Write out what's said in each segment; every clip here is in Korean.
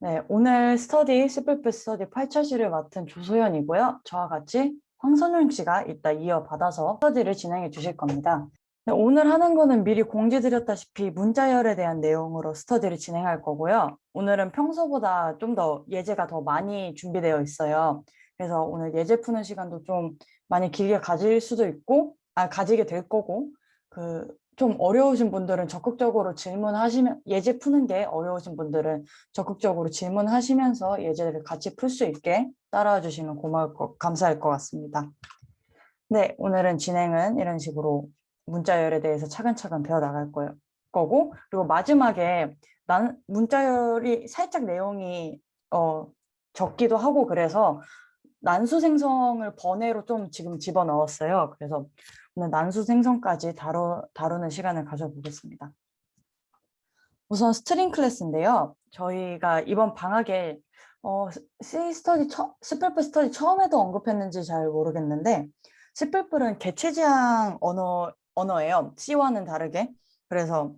네, 오늘 스터디, 스플프 스터디 8차시를 맡은 조소연이고요. 저와 같이 황선용 씨가 이따 이어받아서 스터디를 진행해 주실 겁니다. 네, 오늘 하는 거는 미리 공지드렸다시피 문자열에 대한 내용으로 스터디를 진행할 거고요. 오늘은 평소보다 좀 더 예제가 더 많이 준비되어 있어요. 그래서 오늘 예제 푸는 시간도 좀 많이 길게 가질 수도 있고, 가지게 될 거고, 좀 어려우신 분들은 적극적으로 질문하시면, 예제 푸는 게 어려우신 분들은 적극적으로 질문하시면서 예제를 같이 풀 수 있게 따라와 주시면 감사할 것 같습니다. 네, 오늘은 진행은 이런 식으로 문자열에 대해서 차근차근 배워 나갈 거고, 그리고 마지막에 문자열이 살짝 내용이 적기도 하고 그래서 난수 생성을 번외로 좀 지금 집어넣었어요. 그래서 오늘 난수 생성까지 다루는 시간을 가져보겠습니다. 우선 스트링 클래스인데요. 저희가 이번 방학에 스플프 스터디 처음에도 언급했는지 잘 모르겠는데 스플프는 개체지향 언어예요. C와는 다르게. 그래서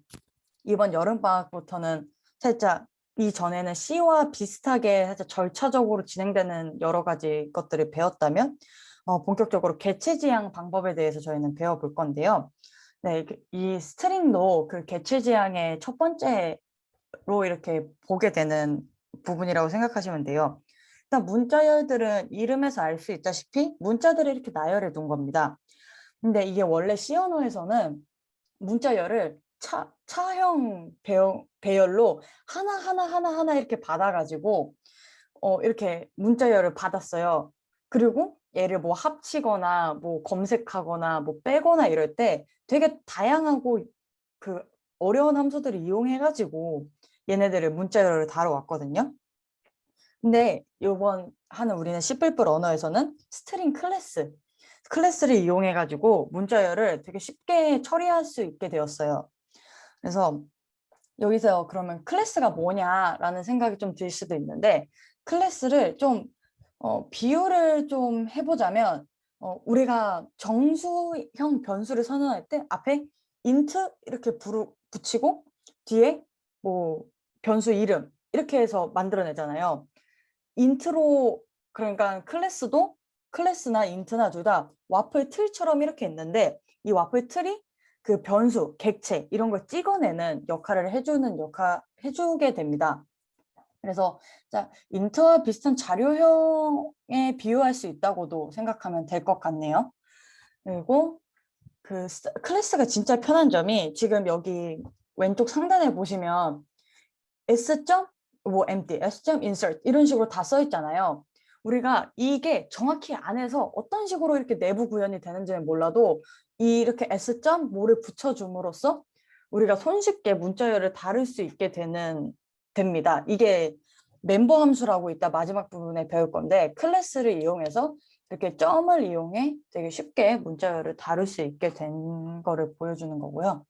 이번 여름방학부터는 살짝 이전에는 C와 비슷하게 살짝 절차적으로 진행되는 여러 가지 것들을 배웠다면 본격적으로 개체지향 방법에 대해서 저희는 배워볼 건데요. 네, 이 스트링도 그 개체지향의 첫 번째로 이렇게 보게 되는 부분이라고 생각하시면 돼요. 일단 문자열들은 이름에서 알 수 있다시피 문자들을 이렇게 나열해 둔 겁니다. 근데 이게 원래 C 언어에서는 문자열을 차형 배열로 하나 이렇게 받아가지고 이렇게 문자열을 받았어요. 그리고 얘를 뭐 합치거나 뭐 검색하거나 뭐 빼거나 이럴 때 되게 다양하고 그 어려운 함수들을 이용해가지고 얘네들을 문자열을 다뤄왔거든요. 근데 이번 하는 우리는 C++ 언어에서는 스트링 클래스를 이용해가지고 문자열을 되게 쉽게 처리할 수 있게 되었어요. 그래서 여기서 그러면 클래스가 뭐냐라는 생각이 좀 들 수도 있는데 클래스를 좀 비유를 좀 해보자면 우리가 정수형 변수를 선언할 때 앞에 int 이렇게 붙이고 뒤에 뭐 변수 이름 이렇게 해서 만들어내잖아요. 인트로 그러니까 클래스나 인트나 둘 다 와플 틀처럼 이렇게 있는데 이 와플 틀이 그 변수, 객체 이런 걸 찍어내는 역할을 해주게 됩니다. 그래서 인트와 비슷한 자료형에 비유할 수 있다고도 생각하면 될 것 같네요. 그리고 클래스가 진짜 편한 점이 지금 여기 왼쪽 상단에 보시면 s. 뭐 empty, s.insert 이런 식으로 다 써 있잖아요. 우리가 이게 정확히 안에서 어떤 식으로 이렇게 내부 구현이 되는지는 몰라도 이렇게 s. 뭐를 붙여줌으로써 우리가 손쉽게 문자열을 다룰 수 있게 됩니다. 이게 멤버 함수라고 이따 마지막 부분에 배울 건데 클래스를 이용해서 이렇게 점을 이용해 되게 쉽게 문자열을 다룰 수 있게 된 거를 보여주는 거고요.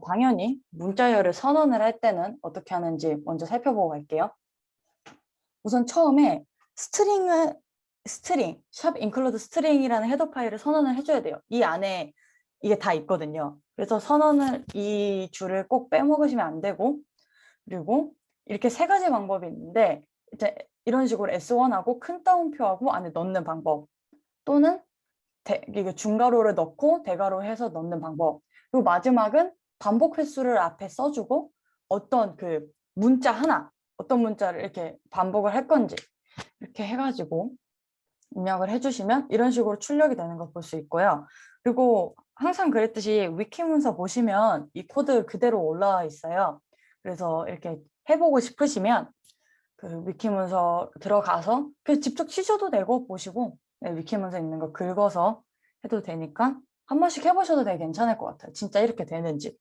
당연히 문자열을 선언을 할 때는 어떻게 하는지 먼저 살펴보고 갈게요. 우선 처음에 샵 include string이라는 헤더 파일을 선언을 해줘야 돼요. 이 안에 이게 다 있거든요. 그래서 이 줄을 꼭 빼먹으시면 안 되고, 그리고 이렇게 세 가지 방법이 있는데, 이제 이런 식으로 S1하고 큰 따옴표하고 안에 넣는 방법, 또는 이게 중괄호를 넣고 대괄호 해서 넣는 방법, 그리고 마지막은 반복 횟수를 앞에 써주고 어떤 어떤 문자를 이렇게 반복을 할 건지 이렇게 해가지고 입력을 해주시면 이런 식으로 출력이 되는 걸 볼 수 있고요. 그리고 항상 그랬듯이 위키 문서 보시면 이 코드 그대로 올라와 있어요. 그래서 이렇게 해보고 싶으시면 그 위키 문서 들어가서 직접 치셔도 되고 보시고 위키 문서 있는 거 긁어서 해도 되니까 한 번씩 해보셔도 되게 괜찮을 것 같아요. 진짜 이렇게 되는지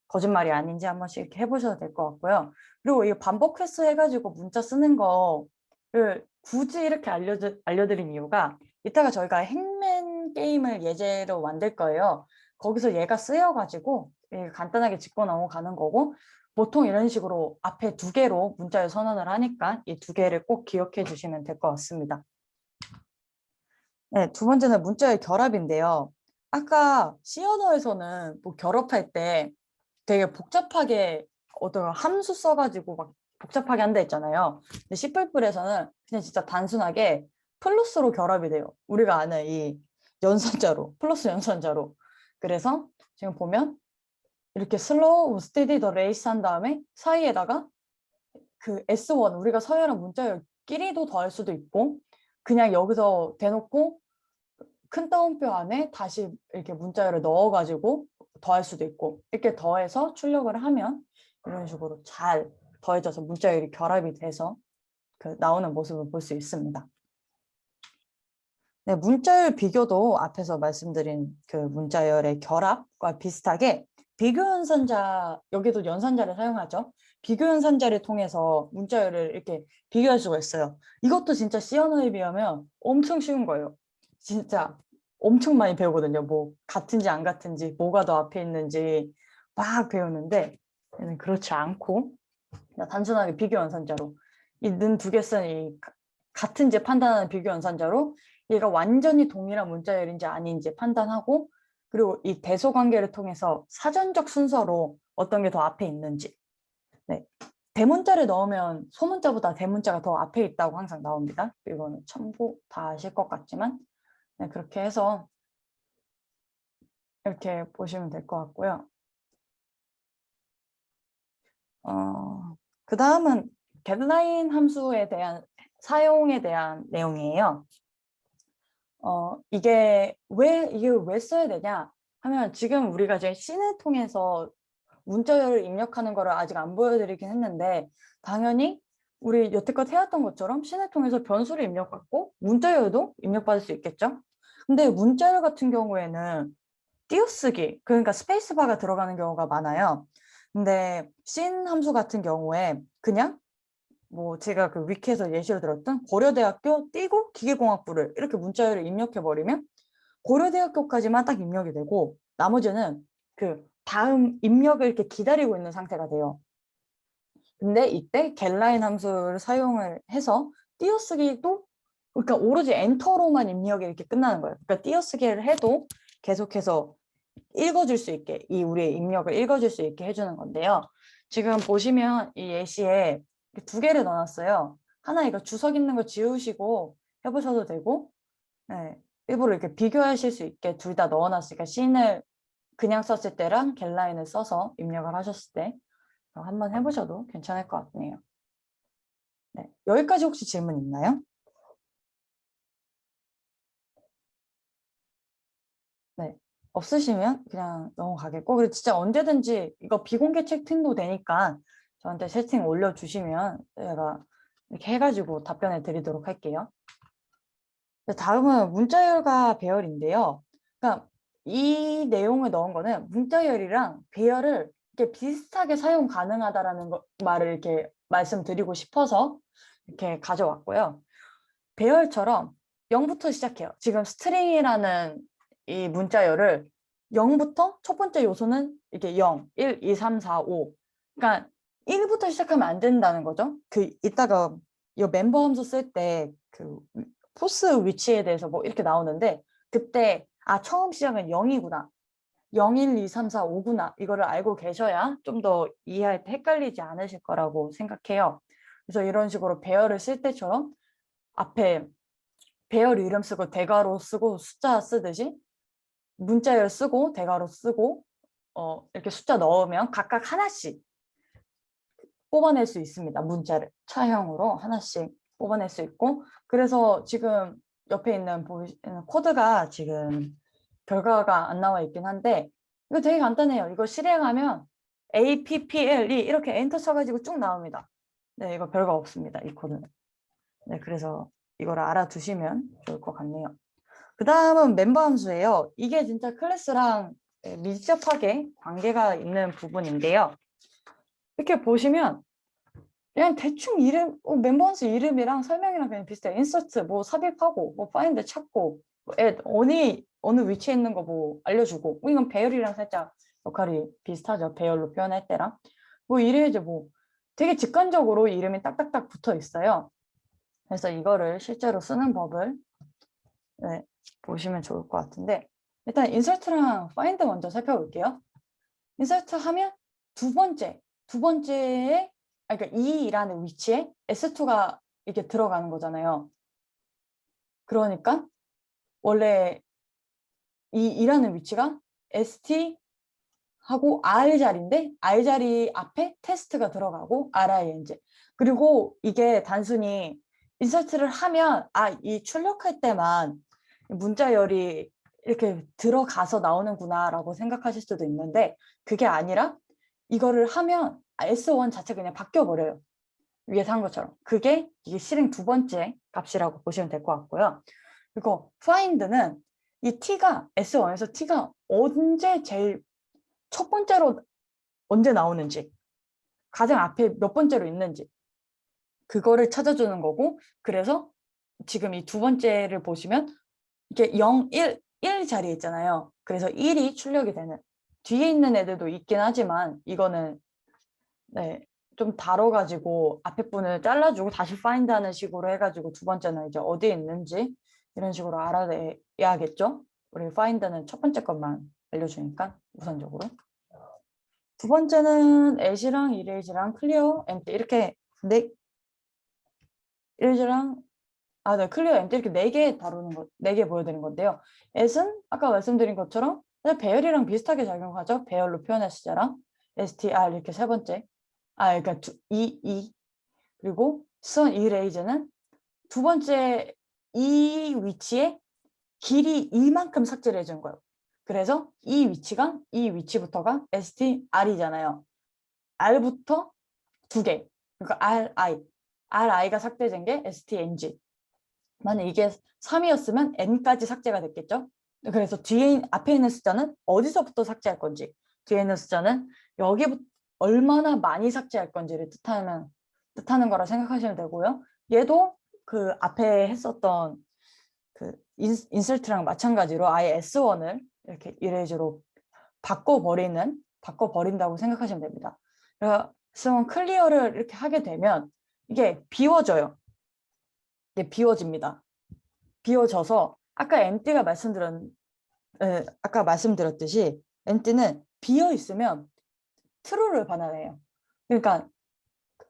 거짓말이 아닌지 한 번씩 이렇게 해보셔도 될 것 같고요. 그리고 이 반복 횟수 해가지고 문자 쓰는 거를 굳이 이렇게 알려드린 이유가 이따가 저희가 행맨 게임을 예제로 만들 거예요. 거기서 얘가 쓰여가지고 간단하게 짚고 넘어가는 거고 보통 이런 식으로 앞에 두 개로 문자를 선언을 하니까 이 두 개를 꼭 기억해 주시면 될 것 같습니다. 네, 두 번째는 문자의 결합인데요. 아까 C 언어에서는 뭐 결합할 때 되게 복잡하게 어떤 함수 써가지고 막 복잡하게 한다 했잖아요. 근데 C++에서는 그냥 진짜 단순하게 플러스로 결합이 돼요. 우리가 아는 이 연산자로, 플러스 연산자로. 그래서 지금 보면 이렇게 슬로우, 스테디, 더 레이스 한 다음에 사이에다가 그 S1, 우리가 서열한 문자열끼리도 더할 수도 있고 그냥 여기서 대놓고 큰 따옴표 안에 다시 이렇게 문자열을 넣어가지고 더할 수도 있고 이렇게 더해서 출력을 하면 이런 식으로 잘 더해져서 문자열이 결합이 돼서 그 나오는 모습을 볼 수 있습니다. 네, 문자열 비교도 앞에서 말씀드린 그 문자열의 결합과 비슷하게 비교 연산자, 여기도 연산자를 사용하죠. 비교 연산자를 통해서 문자열을 이렇게 비교할 수가 있어요. 이것도 진짜 C 언어에 비하면 엄청 쉬운 거예요. 진짜 엄청 많이 배우거든요. 뭐 같은지 안 같은지, 뭐가 더 앞에 있는지 막 배우는데 얘는 그렇지 않고 그냥 단순하게 비교 연산자로 이 는 두 개 쓴 이 같은지 판단하는 비교 연산자로 얘가 완전히 동일한 문자열인지 아닌지 판단하고 그리고 이 대소 관계를 통해서 사전적 순서로 어떤 게 더 앞에 있는지. 네. 대문자를 넣으면 소문자보다 대문자가 더 앞에 있다고 항상 나옵니다. 이거는 첨부 다 아실 것 같지만 네, 그렇게 해서 이렇게 보시면 될 것 같고요. 그 다음은 getLine 함수에 대한 사용에 대한 내용이에요. 이게 왜 써야 되냐 하면 지금 우리가 이제 씬을 통해서 문자열을 입력하는 거를 아직 안 보여드리긴 했는데 당연히 우리 여태껏 해왔던 것처럼 씬을 통해서 변수를 입력받고 문자열도 입력받을 수 있겠죠. 근데 문자열 같은 경우에는 띄어쓰기 그러니까 스페이스바가 들어가는 경우가 많아요. 근데 씬 함수 같은 경우에 그냥 뭐 제가 그 위키에서 예시를 들었던 고려대학교 띄고 기계공학부를 이렇게 문자열을 입력해버리면 고려대학교까지만 딱 입력이 되고 나머지는 그 다음 입력을 이렇게 기다리고 있는 상태가 돼요. 근데 이때 getLine 함수를 사용을 해서 띄어쓰기도 그러니까 오로지 엔터로만 입력이 이렇게 끝나는 거예요. 그러니까 띄어쓰기를 해도 계속해서 읽어줄 수 있게 이 우리의 입력을 읽어줄 수 있게 해주는 건데요. 지금 보시면 이 예시에 두 개를 넣어놨어요. 하나 이거 주석 있는 거 지우시고 해보셔도 되고 네, 일부러 이렇게 비교하실 수 있게 둘 다 넣어놨으니까 씬을 그냥 썼을 때랑 getLine을 써서 입력을 하셨을 때 한번 해보셔도 괜찮을 것 같네요. 네, 여기까지 혹시 질문 있나요? 네, 없으시면 그냥 넘어가겠고 그리고 진짜 언제든지 이거 비공개 채팅도 되니까 저한테 채팅 올려주시면 제가 이렇게 해가지고 답변을 드리도록 할게요. 다음은 문자열과 배열인데요. 그러니까 이 내용을 넣은 거는 문자열이랑 배열을 이렇게 비슷하게 사용 가능하다라는 말을 이렇게 말씀드리고 싶어서 이렇게 가져왔고요. 배열처럼 0부터 시작해요. 지금 스트링이라는 이 문자열을 0부터 첫 번째 요소는 이렇게 0, 1, 2, 3, 4, 5. 그러니까 1부터 시작하면 안 된다는 거죠. 그 이따가 이 멤버 함수 쓸 때 그 포스 위치에 대해서 뭐 이렇게 나오는데 그때 아 처음 시작은 0이구나. 0, 1, 2, 3, 4, 5구나. 이거를 알고 계셔야 좀 더 이해할 때 헷갈리지 않으실 거라고 생각해요. 그래서 이런 식으로 배열을 쓸 때처럼 앞에 배열 이름 쓰고 대괄호 쓰고 숫자 쓰듯이 문자열 쓰고 대괄호 쓰고 이렇게 숫자 넣으면 각각 하나씩 뽑아낼 수 있습니다. 문자를 차형으로 하나씩 뽑아낼 수 있고 그래서 지금 옆에 있는 보이시는 코드가 지금 결과가 안 나와 있긴 한데 이거 되게 간단해요. 이거 실행하면 APPLE 이렇게 엔터 쳐가지고 쭉 나옵니다. 네, 이거 별거 없습니다. 이 코드는. 네, 그래서 이거를 알아두시면 좋을 것 같네요. 그 다음은 멤버 함수예요. 이게 진짜 클래스랑 밀접하게 관계가 있는 부분인데요. 이렇게 보시면 그냥 대충 이름, 멤버 함수 이름이랑 설명이랑 그냥 비슷해요. 인서트, 뭐 삽입하고, 뭐 파인드 찾고, 뭐 어느 위치에 있는 거 뭐 알려주고, 뭐 이건 배열이랑 살짝 역할이 비슷하죠. 배열로 표현할 때랑. 뭐 이래 이제 뭐 되게 직관적으로 이름이 딱딱딱 붙어 있어요. 그래서 이거를 실제로 쓰는 법을 네, 보시면 좋을 것 같은데 일단 인서트랑 파인드 먼저 살펴볼게요. 인서트 하면 두 번째에 그러니까 E라는 위치에 S2가 이렇게 들어가는 거잖아요. 그러니까 원래 E라는 위치가 ST 하고 R 자리인데 R 자리 앞에 테스트가 들어가고 RING. 그리고 이게 단순히 인서트를 하면 이 출력할 때만 문자열이 이렇게 들어가서 나오는구나라고 생각하실 수도 있는데 그게 아니라 이거를 하면 S1 자체가 그냥 바뀌어버려요. 위에서 한 것처럼. 그게 이게 실행 두 번째 값이라고 보시면 될 것 같고요. 그리고 find는 이 t가 S1에서 t가 언제 제일 첫 번째로 언제 나오는지 가장 앞에 몇 번째로 있는지 그거를 찾아주는 거고 그래서 지금 이 두 번째를 보시면 이게 0, 1 자리에 있잖아요. 그래서 1이 출력이 되는 뒤에 있는 애들도 있긴 하지만 이거는 네, 좀 다뤄가지고 앞에 분을 잘라주고 다시 find 하는 식으로 해가지고 두 번째는 이제 어디에 있는지 이런 식으로 알아내야겠죠? 우리 find는 첫 번째 것만 알려주니까 우선적으로. 두 번째는 at이랑 erase랑 clear, empty 이렇게 erase랑 네, clear, empty 이렇게 네 개 다루는 것, 네 개 보여드린 건데요. at은 아까 말씀드린 것처럼 배열이랑 비슷하게 작용하죠. 배열로 표현할 시제랑 str 이렇게 세 번째. 그러니까 이 그리고 선 erase는 두 번째 이 위치에 길이 이만큼 삭제를 해준 거예요. 그래서 이 위치부터가 str이잖아요. r부터 두 개. 그러니까 ri가 삭제된 게 stng. 만약 이게 3이었으면 n까지 삭제가 됐겠죠. 그래서 앞에 있는 숫자는 어디서부터 삭제할 건지, 뒤에 있는 숫자는 여기부터 얼마나 많이 삭제할 건지를 뜻하는 거라 생각하시면 되고요. 얘도 그 앞에 했었던 그 인설트랑 마찬가지로 아예 S1을 이렇게 이레이저로 바꿔버린다고 생각하시면 됩니다. 그래서 S1 클리어를 이렇게 하게 되면 이게 비워져요. 이게 비워집니다. 비워져서 아까 말씀드렸듯이 empty는 비어 있으면 true를 반환해요. 그러니까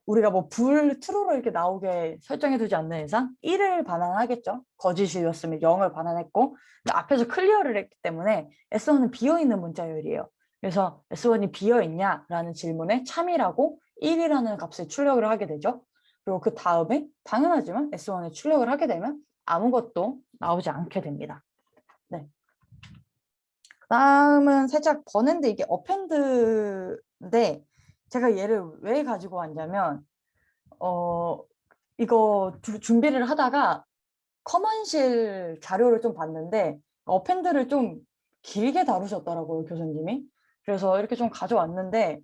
우리가 뭐 true로 이렇게 나오게 설정해 두지 않는 이상 1을 반환하겠죠. 거짓이었으면 0을 반환했고 앞에서 클리어를 했기 때문에 S1은 비어있는 문자열이에요. 그래서 S1이 비어있냐라는 질문에 참이라고 1이라는 값을 출력을 하게 되죠. 그리고 그 다음에 당연하지만 S1에 출력을 하게 되면 아무것도 나오지 않게 됩니다. 네. 다음은 살짝 버는데 이게 어펜드인데 제가 얘를 왜 가지고 왔냐면 이거 준비를 하다가 커먼실 자료를 좀 봤는데 어펜드를 좀 길게 다루셨더라고요, 교수님이. 그래서 이렇게 좀 가져왔는데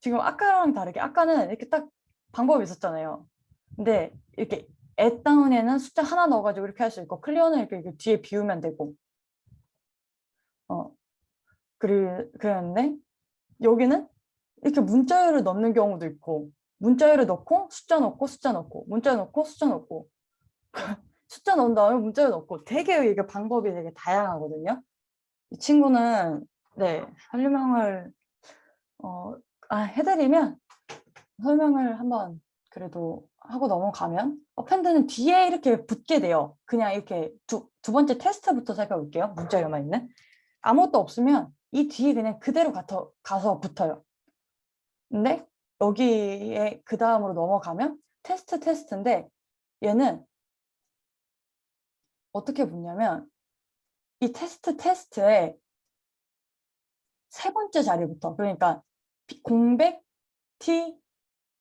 지금 아까랑 다르게 아까는 이렇게 딱 방법이 있었잖아요. 근데 이렇게 앱다운에는 숫자 하나 넣어가지고 이렇게 할 수 있고 클리어는 이렇게 뒤에 비우면 되고 그랬는데 여기는 이렇게 문자열을 넣는 경우도 있고 문자열을 넣고 숫자 넣고 숫자 넣고 문자 넣고 숫자 넣고 숫자 넣은 다음에 문자열 넣고 되게 이게 방법이 되게 다양하거든요. 이 친구는 네 설명을 해드리면 설명을 한번 그래도 하고 넘어가면 어펜드는 뒤에 이렇게 붙게 돼요. 그냥 이렇게 두 번째 테스트부터 살펴볼게요. 문자열만 있는 아무것도 없으면 이 뒤에 그냥 그대로 가서 붙어요. 근데 여기에 그 다음으로 넘어가면 테스트인데 얘는 어떻게 붙냐면 이 테스트에 세 번째 자리부터 그러니까 공백 T,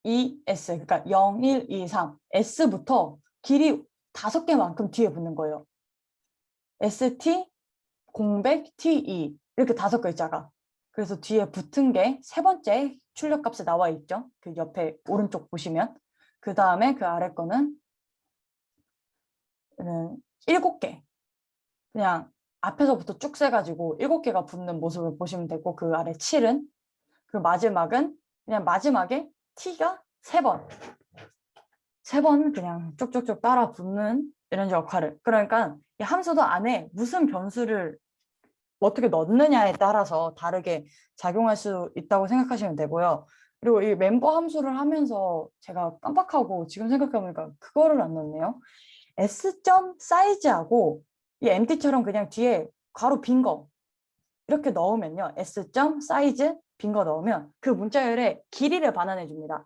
E, S 그러니까 0, 1, 2, 3 S부터 길이 5개만큼 뒤에 붙는 거예요. ST, 공백, TE 이렇게 5글자가 그래서 뒤에 붙은 게 세 번째 출력값에 나와 있죠. 그 옆에 오른쪽 보시면 그 다음에 그 아래 거는 7개 그냥 앞에서부터 쭉 세가지고 7개가 붙는 모습을 보시면 되고 그 아래 7은 그 마지막은 그냥 마지막에 T가 3번 그냥 쭉쭉쭉 따라 붙는 이런 역할을 그러니까 이 함수도 안에 무슨 변수를 어떻게 넣느냐에 따라서 다르게 작용할 수 있다고 생각하시면 되고요. 그리고 이 멤버 함수를 하면서 제가 깜빡하고 지금 생각해보니까 그거를 안 넣었네요. S.점 사이즈하고 이 empty처럼 그냥 뒤에 괄호 빈 거 이렇게 넣으면요. S.점 사이즈 빈 거 넣으면 그 문자열의 길이를 반환해 줍니다.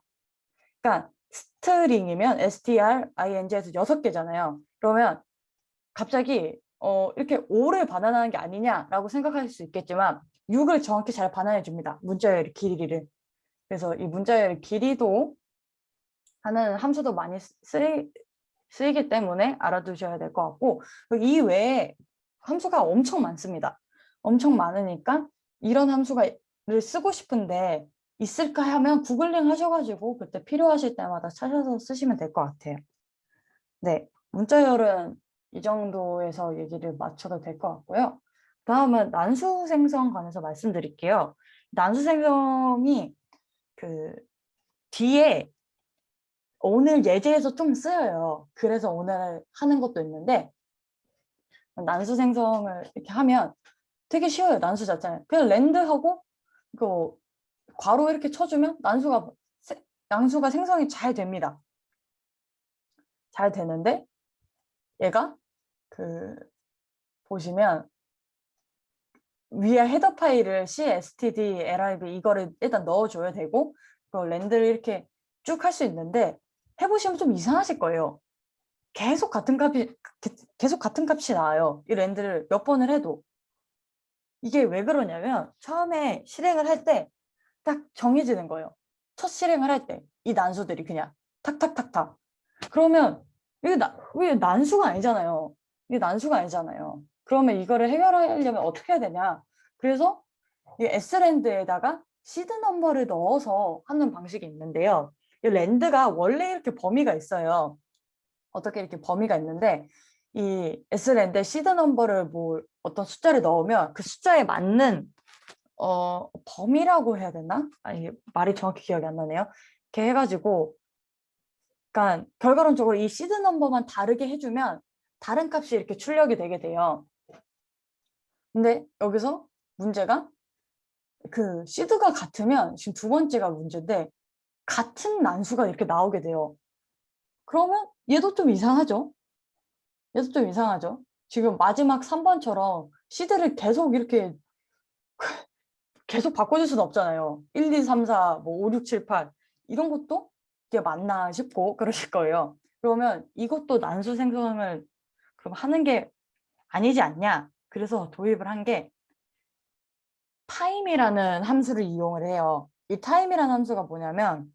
그러니까 스트링이면 string에서 6개잖아요. 그러면 갑자기 이렇게 5를 반환하는 게 아니냐라고 생각하실 수 있겠지만 6을 정확히 잘 반환해 줍니다. 문자열의 길이를. 그래서 이 문자열의 길이도 하는 함수도 많이 쓰이기 때문에 알아두셔야 될 것 같고 이 외에 함수가 엄청 많습니다. 엄청 많으니까 이런 함수를 쓰고 싶은데 있을까 하면 구글링 하셔가지고 그때 필요하실 때마다 찾아서 쓰시면 될 것 같아요. 네, 문자열은 이 정도에서 얘기를 마쳐도 될 것 같고요. 다음은 난수 생성 관해서 말씀드릴게요. 난수 생성이 그 뒤에 오늘 예제에서 좀 쓰여요. 그래서 오늘 하는 것도 있는데 난수 생성을 이렇게 하면 되게 쉬워요. 난수 자체는. 그냥 랜드하고 그 괄호 이렇게 쳐주면 난수가 생성이 잘 됩니다. 잘 되는데 얘가 보시면 위에 헤더 파일을 cstd, lib 이거를 일단 넣어줘야 되고 그 랜드를 이렇게 쭉 할 수 있는데 해보시면 좀 이상하실 거예요. 계속 같은 값이 나와요. 이 랜드를 몇 번을 해도. 이게 왜 그러냐면 처음에 실행을 할 때 딱 정해지는 거예요. 첫 실행을 할 때 이 난수들이 그냥 탁탁탁탁. 그러면 이게 난수가 아니잖아요. 이게 난수가 아니잖아요. 그러면 이거를 해결하려면 어떻게 해야 되냐. 그래서 이 s랜드에다가 시드 넘버를 넣어서 하는 방식이 있는데요. 이 랜드가 원래 이렇게 범위가 있어요. 어떻게 이렇게 범위가 있는데 이 s랜드에 시드 넘버를 뭐 어떤 숫자를 넣으면 그 숫자에 맞는 범위라고 해야 되나? 아니 말이 정확히 기억이 안 나네요. 이렇게 해가지고 그러니까 결과론적으로 이 시드 넘버만 다르게 해주면 다른 값이 이렇게 출력이 되게 돼요. 근데 여기서 문제가 그 시드가 같으면 지금 두 번째가 문제인데 같은 난수가 이렇게 나오게 돼요. 그러면 얘도 좀 이상하죠? 얘도 좀 이상하죠? 지금 마지막 3번처럼 시드를 계속 바꿔줄 수는 없잖아요. 1, 2, 3, 4, 뭐 5, 6, 7, 8 이런 것도 이게 맞나 싶고 그러실 거예요. 그러면 이것도 난수 생성을 그럼 하는 게 아니지 않냐? 그래서 도입을 한 게 time이라는 함수를 이용을 해요. 이 time이라는 함수가 뭐냐면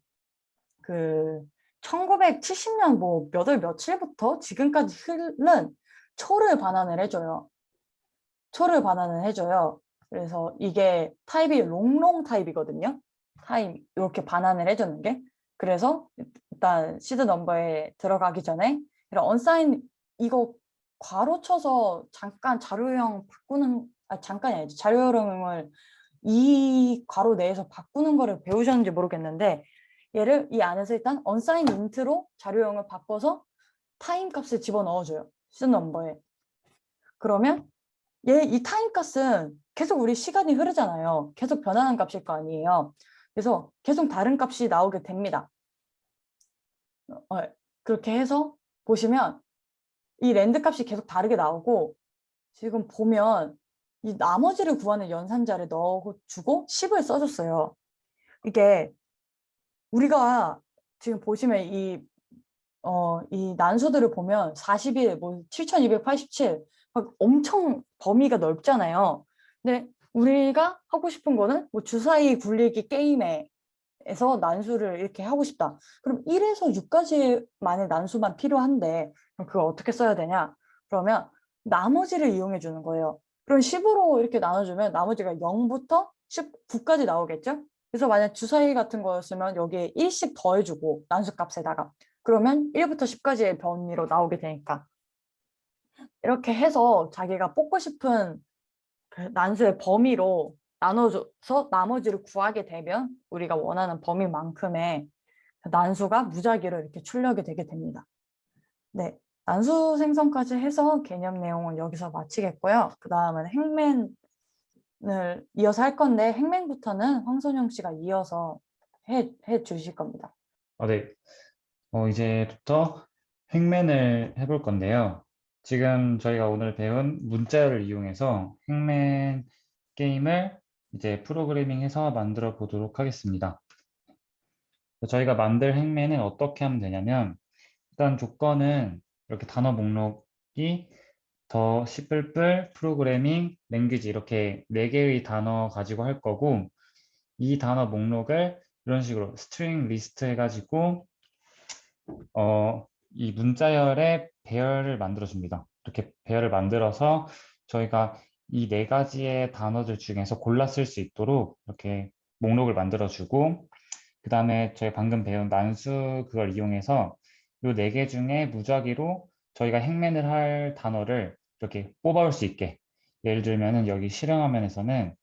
1970년 뭐 몇 월 며칠부터 지금까지 흐른 초를 반환을 해줘요. 초를 반환을 해줘요. 그래서 이게 타입이 롱롱 타입이거든요. 타입 이렇게 반환을 해주는 게. 그래서 일단 시드 넘버에 들어가기 전에 이런 언사인 이거 괄호 쳐서 잠깐 자료형 바꾸는 잠깐이 아니지 자료형을 이 괄호 내에서 바꾸는 거를 배우셨는지 모르겠는데 얘를 이 안에서 일단 unsigned int로 자료형을 바꿔서 타임 값을 집어넣어줘요. 시드 넘버에. 그러면 이 타임 값은 계속 우리 시간이 흐르잖아요. 계속 변하는 값일 거 아니에요. 그래서 계속 다른 값이 나오게 됩니다. 그렇게 해서 보시면 이 랜드 값이 계속 다르게 나오고 지금 보면 이 나머지를 구하는 연산자를 넣어주고 10을 써줬어요. 이게 우리가 지금 보시면 이 난수들을 보면 41, 뭐 7287, 막 엄청 범위가 넓잖아요. 근데 우리가 하고 싶은 거는 뭐 주사위 굴리기 게임에서 난수를 이렇게 하고 싶다. 그럼 1에서 6까지만의 난수만 필요한데 그럼 그걸 어떻게 써야 되냐? 그러면 나머지를 이용해 주는 거예요. 그럼 10으로 이렇게 나눠주면 나머지가 0부터 19까지 나오겠죠? 그래서 만약 주사위 같은 거였으면 여기에 1씩 더해주고 난수값에다가 그러면 1부터 10까지의 범위로 나오게 되니까 이렇게 해서 자기가 뽑고 싶은 그 난수의 범위로 나눠줘서 나머지를 구하게 되면 우리가 원하는 범위만큼의 난수가 무작위로 이렇게 출력이 되게 됩니다. 네, 난수 생성까지 해서 개념 내용은 여기서 마치겠고요. 그 다음은 행맨을 이어서 할 건데 행맨부터는 황선영 씨가 이어서 해 주실 겁니다. 네. 이제부터 행맨을 해볼 건데요. 지금 저희가 오늘 배운 문자열을 이용해서 행맨 게임을 이제 프로그래밍해서 만들어 보도록 하겠습니다. 저희가 만들 행맨은 어떻게 하면 되냐면, 일단 조건은 이렇게 단어 목록이 더 C++ 프로그래밍 랭귀지 이렇게 4개의 단어 가지고 할 거고, 이 단어 목록을 이런 식으로 스트링 리스트 해가지고 이 문자열의 배열을 만들어 줍니다. 이렇게 배열을 만들어서 저희가 이 4가지의 단어들 중에서 골라 쓸 수 있도록 이렇게 목록을 만들어 주고, 그 다음에 저희 방금 배운 난수 그걸 이용해서 이 4개 중에 무작위로 저희가 행맨을 할 단어를 이렇게 뽑아올 수 있게, 예를 들면은 여기 실행 화면에서는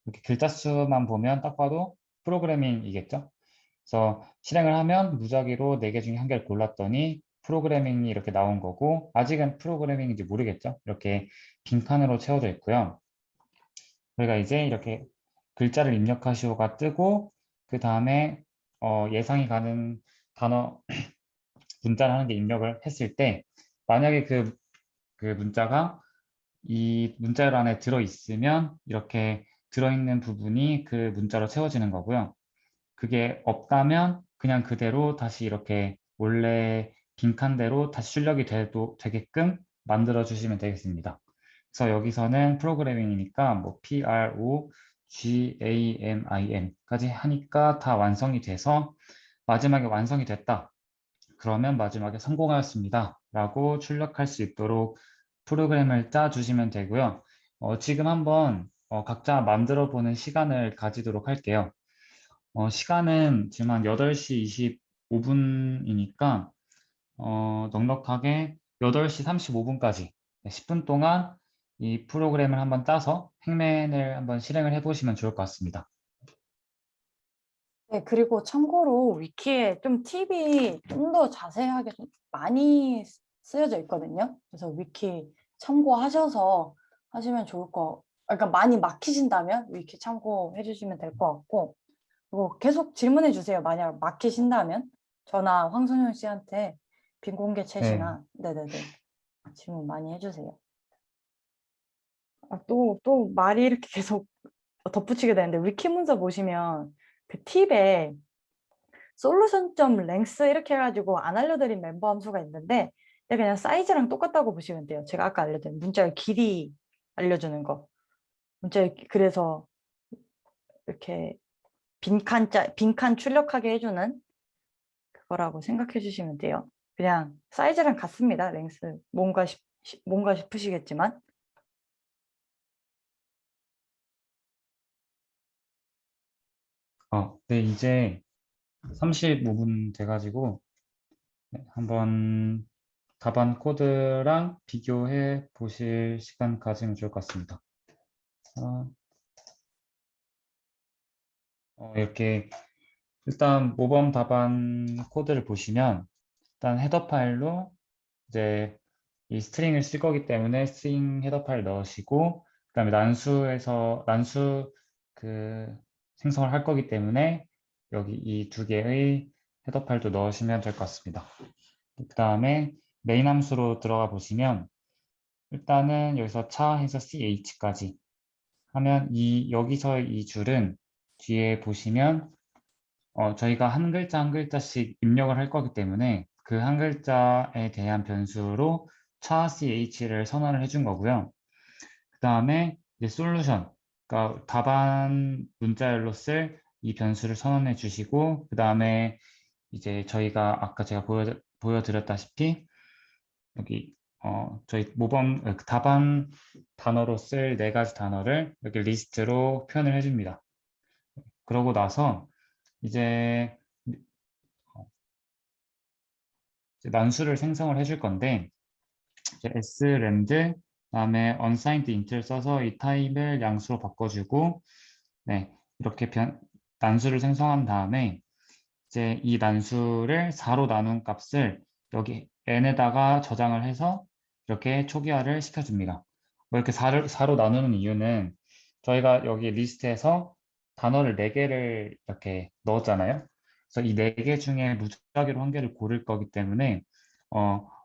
이렇게 글자 수만 보면 딱 봐도 프로그래밍이겠죠. 그래서 실행을 하면 무작위로 4개 중에 한 개를 골랐더니 프로그래밍이 이렇게 나온 거고, 아직은 프로그래밍인지 모르겠죠. 이렇게 빈칸으로 채워져 있고요. 저희가 이제 이렇게 글자를 입력하시오가 뜨고, 그 다음에 예상이 가는 단어 문자를 하는 게 입력을 했을 때, 만약에 그 문자가 이 문자열 안에 들어있으면 이렇게 들어있는 부분이 그 문자로 채워지는 거고요. 그게 없다면 그냥 그대로 다시 이렇게 원래 빈칸대로 다시 출력이 되게끔 만들어 주시면 되겠습니다. 그래서 여기서는 프로그래밍이니까 뭐 PROGAMIN까지 하니까 다 완성이 돼서 마지막에 완성이 됐다. 그러면 마지막에 성공하였습니다. 라고 출력할 수 있도록 프로그램을 짜 주시면 되고요. 지금 한번 각자 만들어 보는 시간을 가지도록 할게요. 시간은 지금 한 8시 25분이니까 넉넉하게 8시 35분까지 10분 동안 이 프로그램을 한번 짜서 행맨을 한번 실행을 해보시면 좋을 것 같습니다. 네, 그리고 참고로 위키에 좀 팁이 좀 더 자세하게 좀 많이 쓰여져 있거든요. 그래서 위키 참고하셔서 하시면 좋을 그러니까 많이 막히신다면 위키 참고해 주시면 될 것 같고, 그리고 계속 질문해 주세요. 만약 막히신다면 저나 황선현 씨한테 빈공개 네. 챗이나 네네네 질문 많이 해주세요. 또 말이 이렇게 계속 덧붙이게 되는데 위키 문서 보시면 그 팁에 솔루션.length 이렇게 해가지고 안 알려드린 멤버 함수가 있는데 그냥 사이즈랑 똑같다고 보시면 돼요. 제가 아까 알려드린 문자의 길이 알려주는 거. 그래서 이렇게 빈칸 출력하게 해주는 그거라고 생각해 주시면 돼요. 그냥 사이즈랑 같습니다. 랭스. 뭔가 싶으시겠지만. 네, 이제 35분 돼가지고 한번 답안 코드랑 비교해 보실 시간 가지면 좋을 것 같습니다. 이렇게 일단 모범 답안 코드를 보시면 일단 헤더 파일로 이제 이 스트링을 쓸 거기 때문에 스트링 헤더 파일 넣으시고, 그다음에 난수 그 생성을 할 거기 때문에 여기 이 2개의 헤더 파일도 넣으시면 될 것 같습니다. 그다음에 메인 함수로 들어가 보시면 일단은 여기서 차 해서 ch까지 하면 여기서 이 줄은 뒤에 보시면 저희가 한 글자 한 글자씩 입력을 할 거기 때문에 그 한 글자에 대한 변수로 차 ch를 선언을 해준 거고요. 그 다음에 이제 솔루션, 그러니까 답안 문자열로 쓸 이 변수를 선언해 주시고, 그 다음에 이제 저희가 아까 제가 보여드렸다시피 여기 저희 답안 단어로 쓸 4가지 단어를 이렇게 리스트로 표현을 해줍니다. 그러고 나서 이제 난수를 생성을 해줄 건데, 이제 srand 그다음에 unsigned int를 써서 이 타입을 양수로 바꿔주고, 네, 이렇게 난수를 생성한 다음에 이제 이 난수를 4로 나눈 값을 여기 n에다가 저장을 해서 이렇게 초기화를 시켜줍니다. 뭐 이렇게 4로 나누는 이유는 저희가 여기 리스트에서 단어를 4개를 이렇게 넣었잖아요. 그래서 이 4개 중에 무작위로 한 개를 고를 거기 때문에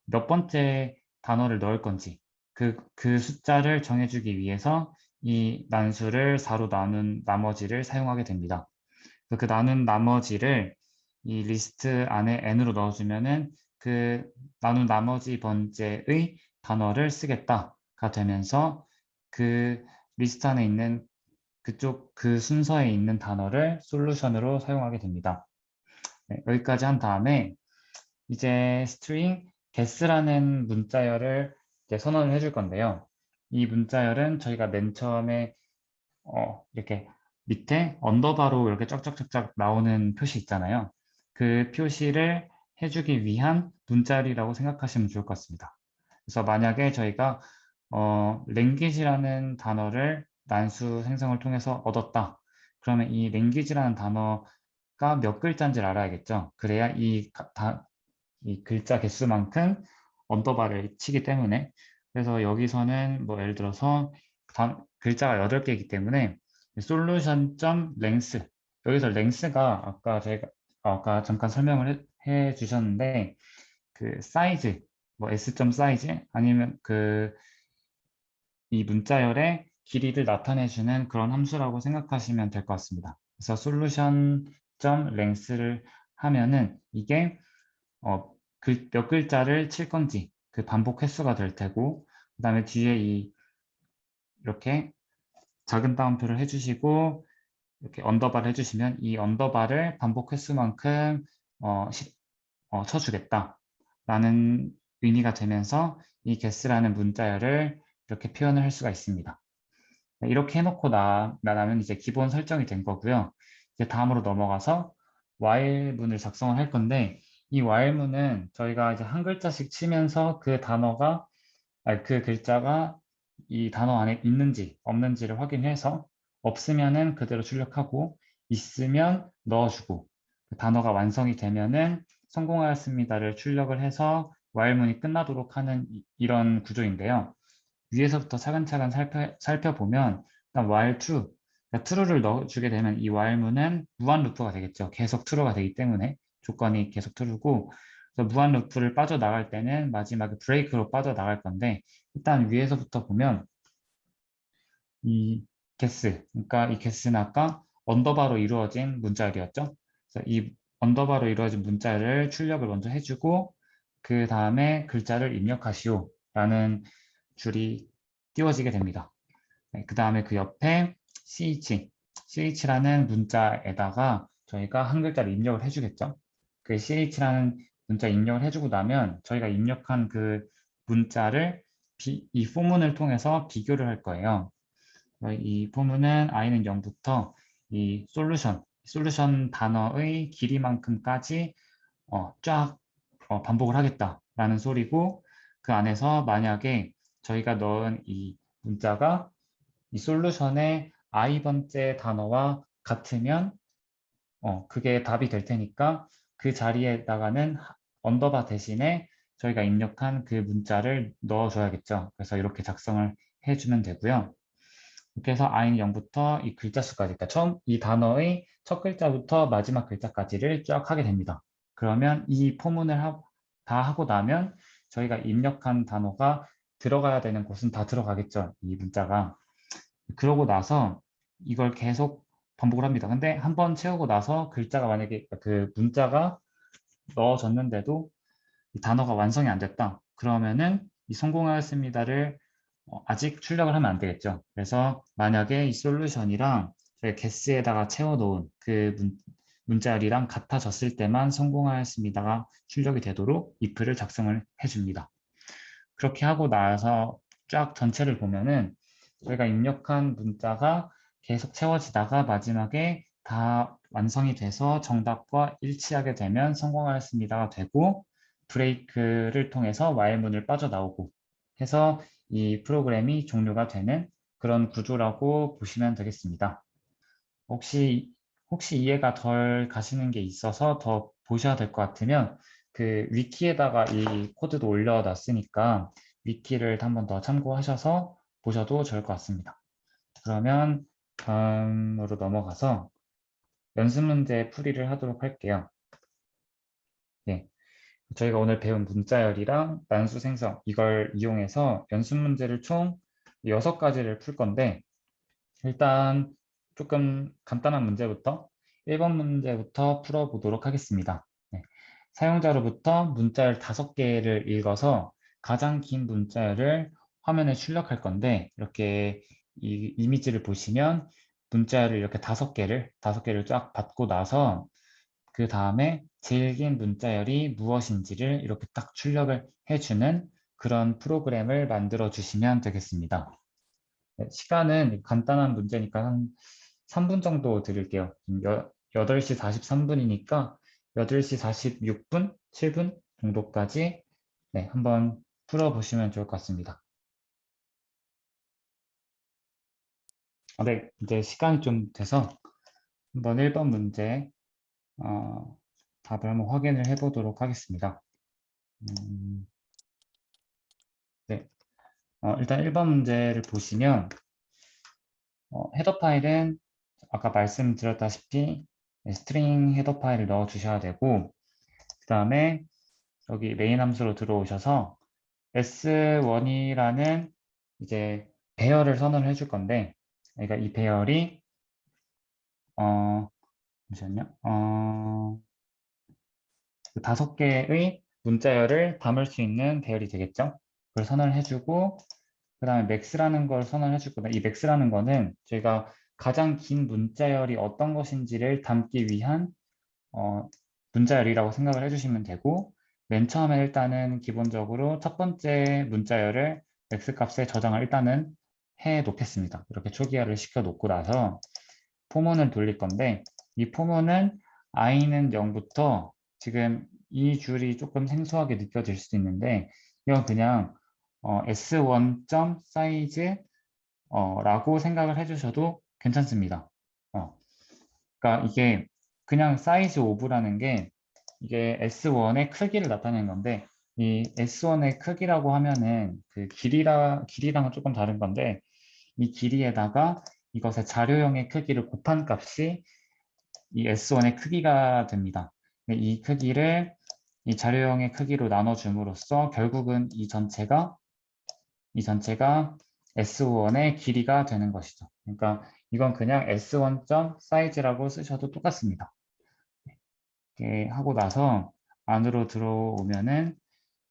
몇 번째 단어를 넣을 건지 그 숫자를 정해주기 위해서 이 난수를 4로 나눈 나머지를 사용하게 됩니다. 그 나눈 나머지를 이 리스트 안에 n으로 넣어주면은 그 나눈 나머지 번째의 단어를 쓰겠다가 되면서 그 리스트 안에 있는 그쪽 그 순서에 있는 단어를 솔루션으로 사용하게 됩니다. 네, 여기까지 한 다음에 이제 string guess라는 문자열을 이제 선언을 해줄 건데요. 이 문자열은 저희가 맨 처음에 이렇게 밑에 언더바로 이렇게 쫙쫙쫙쫙 나오는 표시 있잖아요. 그 표시를 해주기 위한 문자열이라고 생각하시면 좋을 것 같습니다. 그래서 만약에 저희가 language라는 단어를 난수 생성을 통해서 얻었다. 그러면 이 language라는 단어가 몇 글자인지를 알아야겠죠. 그래야 이 글자 개수만큼 언더바를 치기 때문에 그래서 여기서는 뭐 예를 들어서 글자가 8개이기 때문에 solution.length 여기서 length가 아까 잠깐 설명을 해 주셨는데 그 사이즈 뭐 s.size 아니면 이 문자열의 길이를 나타내주는 그런 함수라고 생각하시면 될 것 같습니다. 그래서 solution.length를 하면은 이게 몇 글자를 칠 건지 그 반복 횟수가 될 테고 그 다음에 뒤에 이렇게 작은 따옴표를 해주시고 이렇게 언더바를 해주시면 이 언더바를 반복 횟수만큼 쳐주겠다 라는 의미가 되면서 이 guess라는 문자열을 이렇게 표현을 할 수가 있습니다. 네, 이렇게 해놓고 나면 이제 기본 설정이 된 거고요. 이제 다음으로 넘어가서 while문을 작성을 할 건데 이 while문은 저희가 이제 한 글자씩 치면서 그 글자가 이 단어 안에 있는지 없는지를 확인해서 없으면은 그대로 출력하고 있으면 넣어주고 그 단어가 완성이 되면은 성공하였습니다를 출력을 해서 while문이 끝나도록 하는 이런 구조인데요. 위에서부터 차근차근 살펴보면 일단 while true, 그러니까 true를 넣어주게 되면 이 while문은 무한 루프가 되겠죠. 계속 true가 되기 때문에 조건이 계속 true고 그래서 무한 루프를 빠져나갈 때는 마지막에 break로 빠져나갈 건데 일단 위에서부터 보면 이 guess, 그러니까 이 guess는 아까 언더바로 이루어진 문자열이었죠. 그래서 이 언더바로 이루어진 문자열을 출력을 먼저 해주고 그 다음에 글자를 입력하시오 라는 줄이 띄워지게 됩니다. 네, 그 다음에 그 옆에 ch라는 문자에다가 저희가 한 글자를 입력을 해주겠죠. 그 ch라는 문자 입력을 해주고 나면 저희가 입력한 그 문자를 이 포문을 통해서 비교를 할 거예요. 이 포문은 i는 0부터 이 솔루션 단어의 길이만큼까지 쫙 반복을 하겠다라는 소리고 그 안에서 만약에 저희가 넣은 이 문자가 이 솔루션의 i번째 단어와 같으면 그게 답이 될 테니까 그 자리에다가는 언더바 대신에 저희가 입력한 그 문자를 넣어줘야겠죠. 그래서 이렇게 작성을 해주면 되고요. 이렇게 해서 i는 0부터 이 글자 수까지, 그러니까 처음 이 단어의 첫 글자부터 마지막 글자까지를 쫙 하게 됩니다. 그러면 이 포문을 다 하고 나면 저희가 입력한 단어가 들어가야 되는 곳은 다 들어가겠죠. 이 문자가. 그러고 나서 이걸 계속 반복을 합니다. 근데 한 번 채우고 나서 글자가 만약에 그 문자가 넣어졌는데도 이 단어가 완성이 안 됐다. 그러면은 이 성공하였습니다를 아직 출력을 하면 안 되겠죠. 그래서 만약에 이 솔루션이랑 저희 guess에다가 채워놓은 그 문자열이랑 같아졌을 때만 성공하였습니다가 출력이 되도록 if를 작성을 해줍니다. 그렇게 하고 나서 쫙 전체를 보면은 저희가 입력한 문자가 계속 채워지다가 마지막에 다 완성이 돼서 정답과 일치하게 되면 성공하였습니다가 되고 브레이크를 통해서 while문을 빠져나오고 해서 이 프로그램이 종료가 되는 그런 구조라고 보시면 되겠습니다. 혹시 이해가 덜 가시는 게 있어서 더 보셔야 될 것 같으면 그 위키에다가 이 코드도 올려놨으니까 위키를 한 번 더 참고하셔서 보셔도 좋을 것 같습니다. 그러면 다음으로 넘어가서 연습 문제 풀이를 하도록 할게요. 네. 저희가 오늘 배운 문자열이랑 난수 생성 이걸 이용해서 연습 문제를 총 6가지를 풀 건데 일단 조금 간단한 문제부터 1번 문제부터 풀어보도록 하겠습니다. 네. 사용자로부터 문자열 5개를 읽어서 가장 긴 문자열을 화면에 출력할 건데 이렇게 이 이미지를 보시면 문자열을 이렇게 5개를 쫙 받고 나서 그 다음에 제일 긴 문자열이 무엇인지를 이렇게 딱 출력을 해주는 그런 프로그램을 만들어 주시면 되겠습니다. 네, 시간은 간단한 문제니까 한 3분 정도 드릴게요. 8시 43분이니까 8시 46분, 7분 정도까지 네, 한번 풀어보시면 좋을 것 같습니다. 네, 이제 시간이 좀 돼서 한번 1번 문제 답을 한번 확인을 해보도록 하겠습니다. 네, 일단 1번 문제를 보시면 헤더 파일은 아까 말씀드렸다시피 스트링 헤더 파일을 넣어 주셔야 되고 그 다음에 여기 메인 함수로 들어오셔서 S1이라는 이제 배열을 선언을 해줄 건데 그러니까 이 배열이 잠시만요. 5개의 문자열을 담을 수 있는 배열이 되겠죠. 그걸 선언을 해주고 그 다음에 max라는 걸 선언을 해줄 거다. 이 max라는 거는 저희가 가장 긴 문자열이 어떤 것인지를 담기 위한 문자열이라고 생각을 해주시면 되고 맨 처음에 일단은 기본적으로 첫 번째 문자열을 x 값에 저장을 일단은 해 놓겠습니다. 이렇게 초기화를 시켜 놓고 나서 포문을 돌릴 건데 이 포문은 i는 0부터 지금 이 줄이 조금 생소하게 느껴질 수도 있는데 이건 그냥 s1.size 라고 생각을 해주셔도 괜찮습니다. 그러니까 이게 그냥 사이즈 오브라는 게 이게 S1의 크기를 나타내는 건데 이 S1의 크기라고 하면은 그 길이랑은 조금 다른 건데 이 길이에다가 이것의 자료형의 크기를 곱한 값이 이 S1의 크기가 됩니다. 이 크기를 이 자료형의 크기로 나눠줌으로써 결국은 이 전체가 S1의 길이가 되는 것이죠. 그러니까 이건 그냥 S1.size라고 쓰셔도 똑같습니다. 이렇게 하고 나서 안으로 들어오면은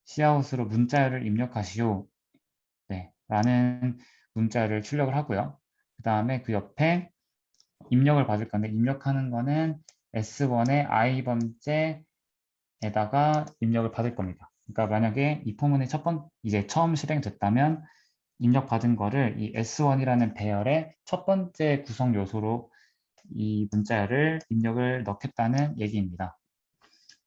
Cout으로 문자열을 입력하시오. 네, 라는 문자열을 출력을 하고요. 그 다음에 그 옆에 입력을 받을 건데 입력하는 거는 S1의 i번째에다가 입력을 받을 겁니다. 그러니까 만약에 이 포문이 이제 처음 실행됐다면 입력받은 거를 이 S1이라는 배열의 첫 번째 구성 요소로 이 문자열을 입력을 넣겠다는 얘기입니다.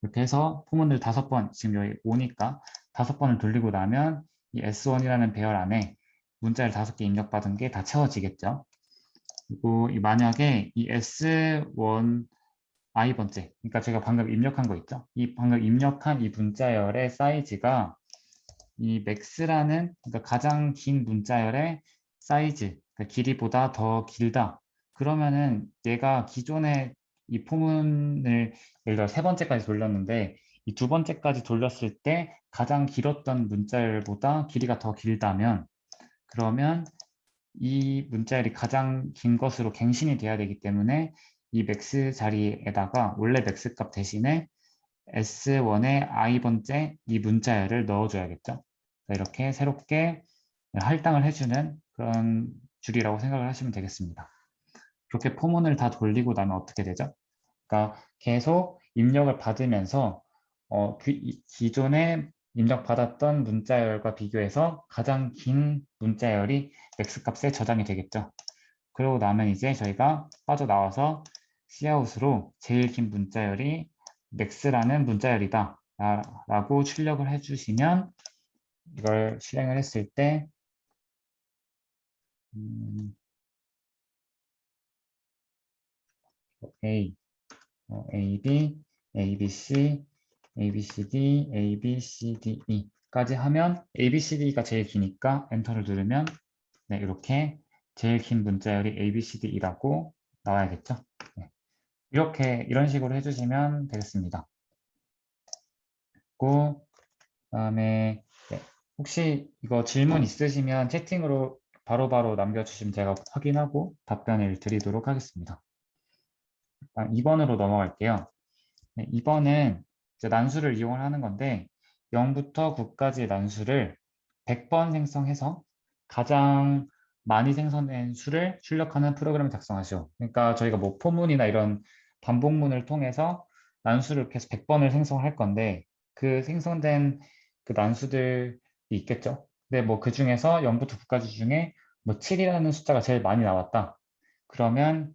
이렇게 해서 포문을 5번, 지금 여기 5니까 5번을 돌리고 나면 이 S1이라는 배열 안에 문자열 5개 입력받은 게 다 채워지겠죠. 그리고 만약에 이 S1 i번째, 그러니까 제가 방금 입력한 거 있죠. 이 방금 입력한 이 문자열의 사이즈가 이 max라는 그러니까 가장 긴 문자열의 사이즈, 그러니까 길이보다 더 길다. 그러면은 얘가 기존에 이 포문을 예를 들어 3번째까지 돌렸는데 이 2번째까지 돌렸을 때 가장 길었던 문자열보다 길이가 더 길다면 그러면 이 문자열이 가장 긴 것으로 갱신이 돼야 되기 때문에 이 max 자리에다가 원래 max 값 대신에 S1의 i번째 이 문자열을 넣어줘야겠죠. 이렇게 새롭게 할당을 해주는 그런 줄이라고 생각을 하시면 되겠습니다. 그렇게 포문을 다 돌리고 나면 어떻게 되죠? 그러니까 계속 입력을 받으면서 기존에 입력받았던 문자열과 비교해서 가장 긴 문자열이 x 값에 저장이 되겠죠. 그러고 나면 이제 저희가 빠져나와서 cout으로 제일 긴 문자열이 max라는 문자열이다 라고 출력을 해주시면 이걸 실행을 했을 때 A, A, B, A, B, C, A, B, C, D, A, B, C, D, E 까지 하면 A, B, C, D가 제일 기니까 엔터를 누르면 네, 이렇게 제일 긴 문자열이 ABCD이라고 나와야겠죠. 네. 이런 식으로 해주시면 되겠습니다. 그다음에 네, 혹시 이거 질문 있으시면 채팅으로 바로바로 남겨주시면 제가 확인하고 답변을 드리도록 하겠습니다. 2번으로 넘어갈게요. 네, 2번은 이제 난수를 이용을 하는 건데 0부터 9까지의 난수를 100번 생성해서 가장 많이 생성된 수를 출력하는 프로그램을 작성하시오. 그러니까 저희가 뭐 포문이나 이런 반복문을 통해서 난수를 계속 100번을 생성할 건데 그 생성된 그 난수들이 있겠죠. 근데 뭐 그 중에서 0부터 9까지 중에 뭐 7이라는 숫자가 제일 많이 나왔다. 그러면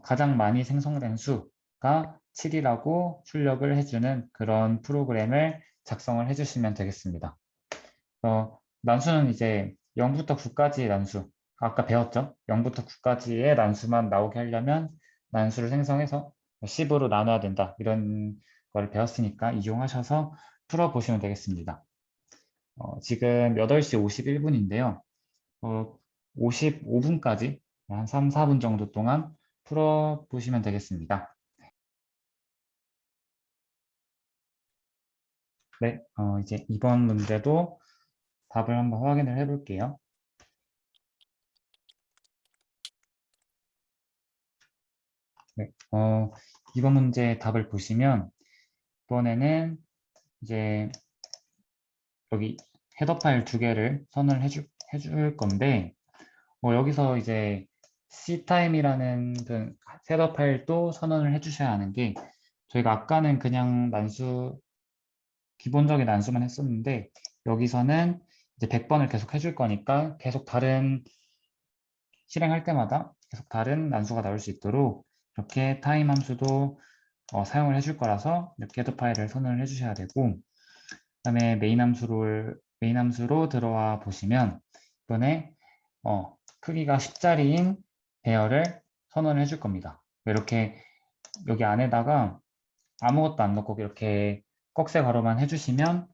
가장 많이 생성된 수가 7이라고 출력을 해주는 그런 프로그램을 작성을 해주시면 되겠습니다. 난수는 이제 0부터 9까지의 난수, 아까 배웠죠? 0부터 9까지의 난수만 나오게 하려면 난수를 생성해서 10으로 나눠야 된다. 이런 걸 배웠으니까 이용하셔서 풀어보시면 되겠습니다. 지금 8시 51분인데요. 55분까지 한 3, 4분 정도 동안 풀어보시면 되겠습니다. 네, 이제 이번 문제도 답을 한번 확인을 해볼게요. 네, 이번 문제 답을 보시면 이번에는 이제 여기 헤더 파일 2개를 선언을 해줄 건데 여기서 이제 ctime이라는 그 헤더 파일도 선언을 해주셔야 하는 게 저희가 아까는 그냥 기본적인 난수만 했었는데 여기서는 이제 100번을 계속 해줄 거니까 계속 실행할 때마다 계속 다른 난수가 나올 수 있도록 이렇게 타임 함수도 사용을 해줄 거라서 이렇게 헤더 파일을 선언을 해주셔야 되고 그다음에 메인 함수로 들어와 보시면 이번에 크기가 10자리인 배열을 선언을 해줄 겁니다. 이렇게 여기 안에다가 아무것도 안 넣고 이렇게 꺽쇠 가로만 해주시면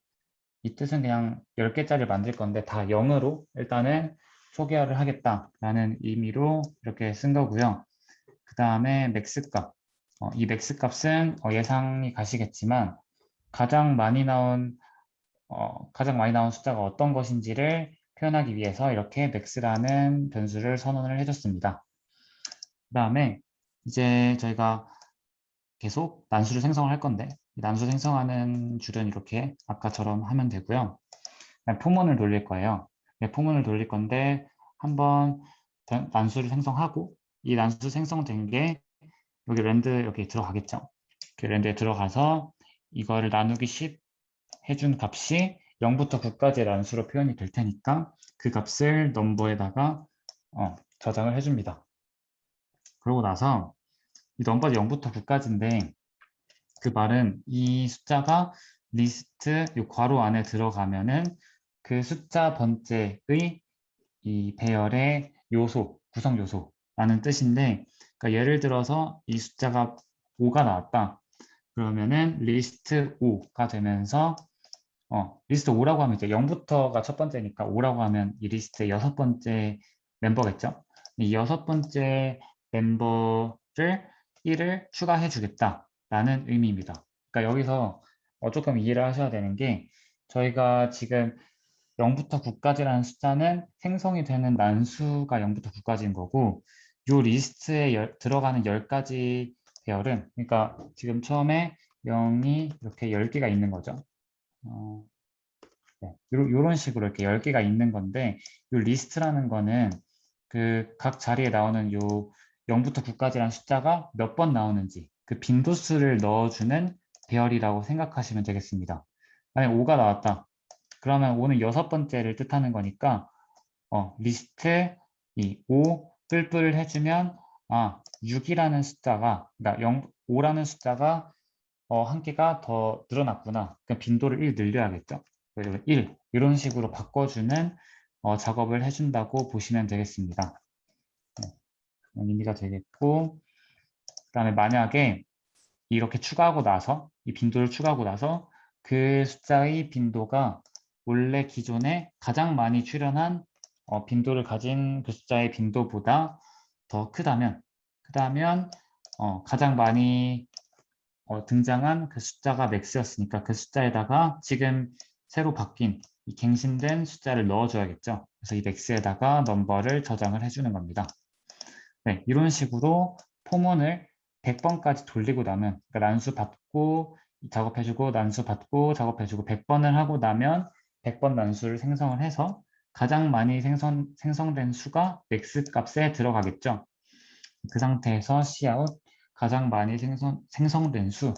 이 뜻은 그냥 10개짜리 만들 건데 다 0으로 일단은 초기화를 하겠다라는 의미로 이렇게 쓴 거고요. 그 다음에 맥스 값. 이 맥스 값은 예상이 가시겠지만 가장 많이 나온 숫자가 어떤 것인지를 표현하기 위해서 이렇게 max라는 변수를 선언을 해줬습니다. 그 다음에 이제 저희가 계속 난수를 생성을 할 건데 이 난수 생성하는 줄은 이렇게 아까처럼 하면 되고요. 포문을 돌릴 거예요. 포문을 돌릴 건데 한번 난수를 생성하고 이 난수 생성된 게 여기 랜드 여기 들어가겠죠. 랜드에 들어가서 이거를 나누기 10 해준 값이 0부터 9까지의 난수로 표현이 될 테니까 그 값을 넘버에다가 저장을 해줍니다. 그러고 나서 이 넘버가 0부터 9까지인데 그 말은 이 숫자가 리스트 이 괄호 안에 들어가면은 그 숫자 번째의 이 배열의 요소, 구성 요소라는 뜻인데 그러니까 예를 들어서 이 숫자가 5가 나왔다. 그러면은 리스트 5가 되면서 리스트 5라고 하면 이제 0부터가 첫 번째니까 5라고 하면 이 리스트의 6번째 멤버겠죠. 이 6번째 멤버를 1을 추가해 주겠다라는 의미입니다. 그러니까 여기서 조금 이해를 하셔야 되는 게 저희가 지금 0부터 9까지라는 숫자는 생성이 되는 난수가 0부터 9까지인 거고 이 리스트에 들어가는 10가지 배열은 그러니까 지금 처음에 0이 이렇게 10개가 있는 거죠. 네, 이런 식으로 이렇게 10개가 있는 건데 이 리스트라는 거는 그 각 자리에 나오는 요 0부터 9까지라는 숫자가 몇 번 나오는지 그 빈도수를 넣어주는 배열이라고 생각하시면 되겠습니다. 만약 5가 나왔다. 그러면 5는 6번째를 뜻하는 거니까 리스트 이 5 뿔뿔 해주면 6이라는 숫자가 그러니까 5라는 숫자가 한 개가 더 늘어났구나. 그럼 빈도를 1 늘려야겠죠. 그래서 1 이런 식으로 바꿔주는 작업을 해준다고 보시면 되겠습니다. 네, 의미가 되겠고 그다음에 만약에 이렇게 추가하고 나서 이 빈도를 추가하고 나서 그 숫자의 빈도가 원래 기존에 가장 많이 출현한 빈도를 가진 그 숫자의 빈도보다 더 크다면 가장 많이 등장한 그 숫자가 맥스였으니까 그 숫자에다가 지금 새로 바뀐 이 갱신된 숫자를 넣어줘야겠죠. 그래서 이 맥스에다가 넘버를 저장을 해주는 겁니다. 네, 이런 식으로 포문을 100번까지 돌리고 나면 그러니까 난수 받고 작업해주고 난수 받고 작업해주고 100번을 하고 나면 100번 난수를 생성을 해서 가장 많이 생성된 수가 맥스 값에 들어가겠죠. 그 상태에서 cout 가장 많이 생성된 수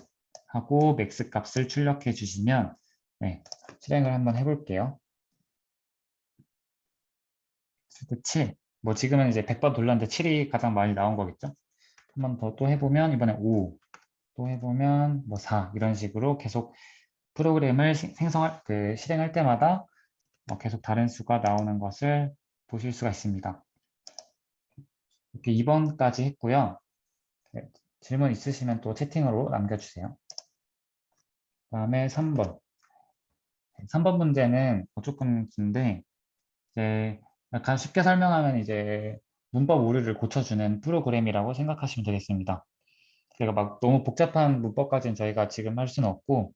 하고 맥스 값을 출력해 주시면 네, 실행을 한번 해볼게요. 7. 뭐 지금은 이제 100번 돌렸는데 7이 가장 많이 나온 거겠죠. 한 번 더 또 해보면 이번에 5, 또 해보면 뭐 4 이런 식으로 계속 프로그램을 실행할 때마다 계속 다른 수가 나오는 것을 보실 수가 있습니다. 이렇게 2번까지 했고요. 네, 질문 있으시면 또 채팅으로 남겨주세요. 다음에 3번. 3번 문제는 조금 긴데 이제 약간 쉽게 설명하면 이제 문법 오류를 고쳐주는 프로그램이라고 생각하시면 되겠습니다. 제가 막 너무 복잡한 문법까지는 저희가 지금 할 수는 없고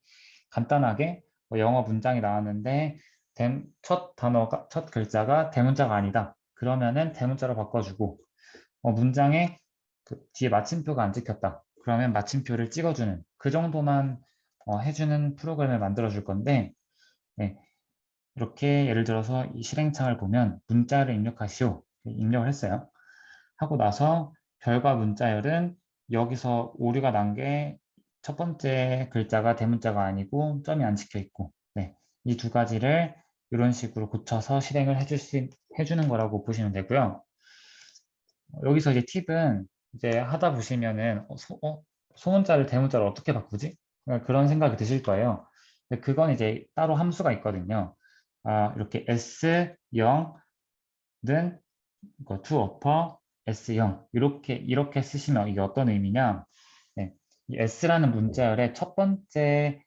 간단하게 영어 문장이 나왔는데 첫 글자가 대문자가 아니다. 그러면은 대문자로 바꿔주고 문장에 그 뒤에 마침표가 안 찍혔다. 그러면 마침표를 찍어주는 그 정도만 해주는 프로그램을 만들어 줄 건데 네, 이렇게 예를 들어서 이 실행창을 보면 문자를 입력하시오. 입력을 했어요. 하고 나서 별과 문자열은 여기서 오류가 난 게 첫 번째 글자가 대문자가 아니고 점이 안 찍혀 있고 네, 이 두 가지를 이런 식으로 고쳐서 실행을 해주는 거라고 보시면 되고요. 여기서 이제 팁은 이제 하다 보시면은 소문자를 대문자로 어떻게 바꾸지? 그런 생각이 드실 거예요. 근데 그건 이제 따로 함수가 있거든요. 이렇게 S0는 to upper S0 이렇게 쓰시면 이게 어떤 의미냐? 네, 이 S라는 문자열의 첫 번째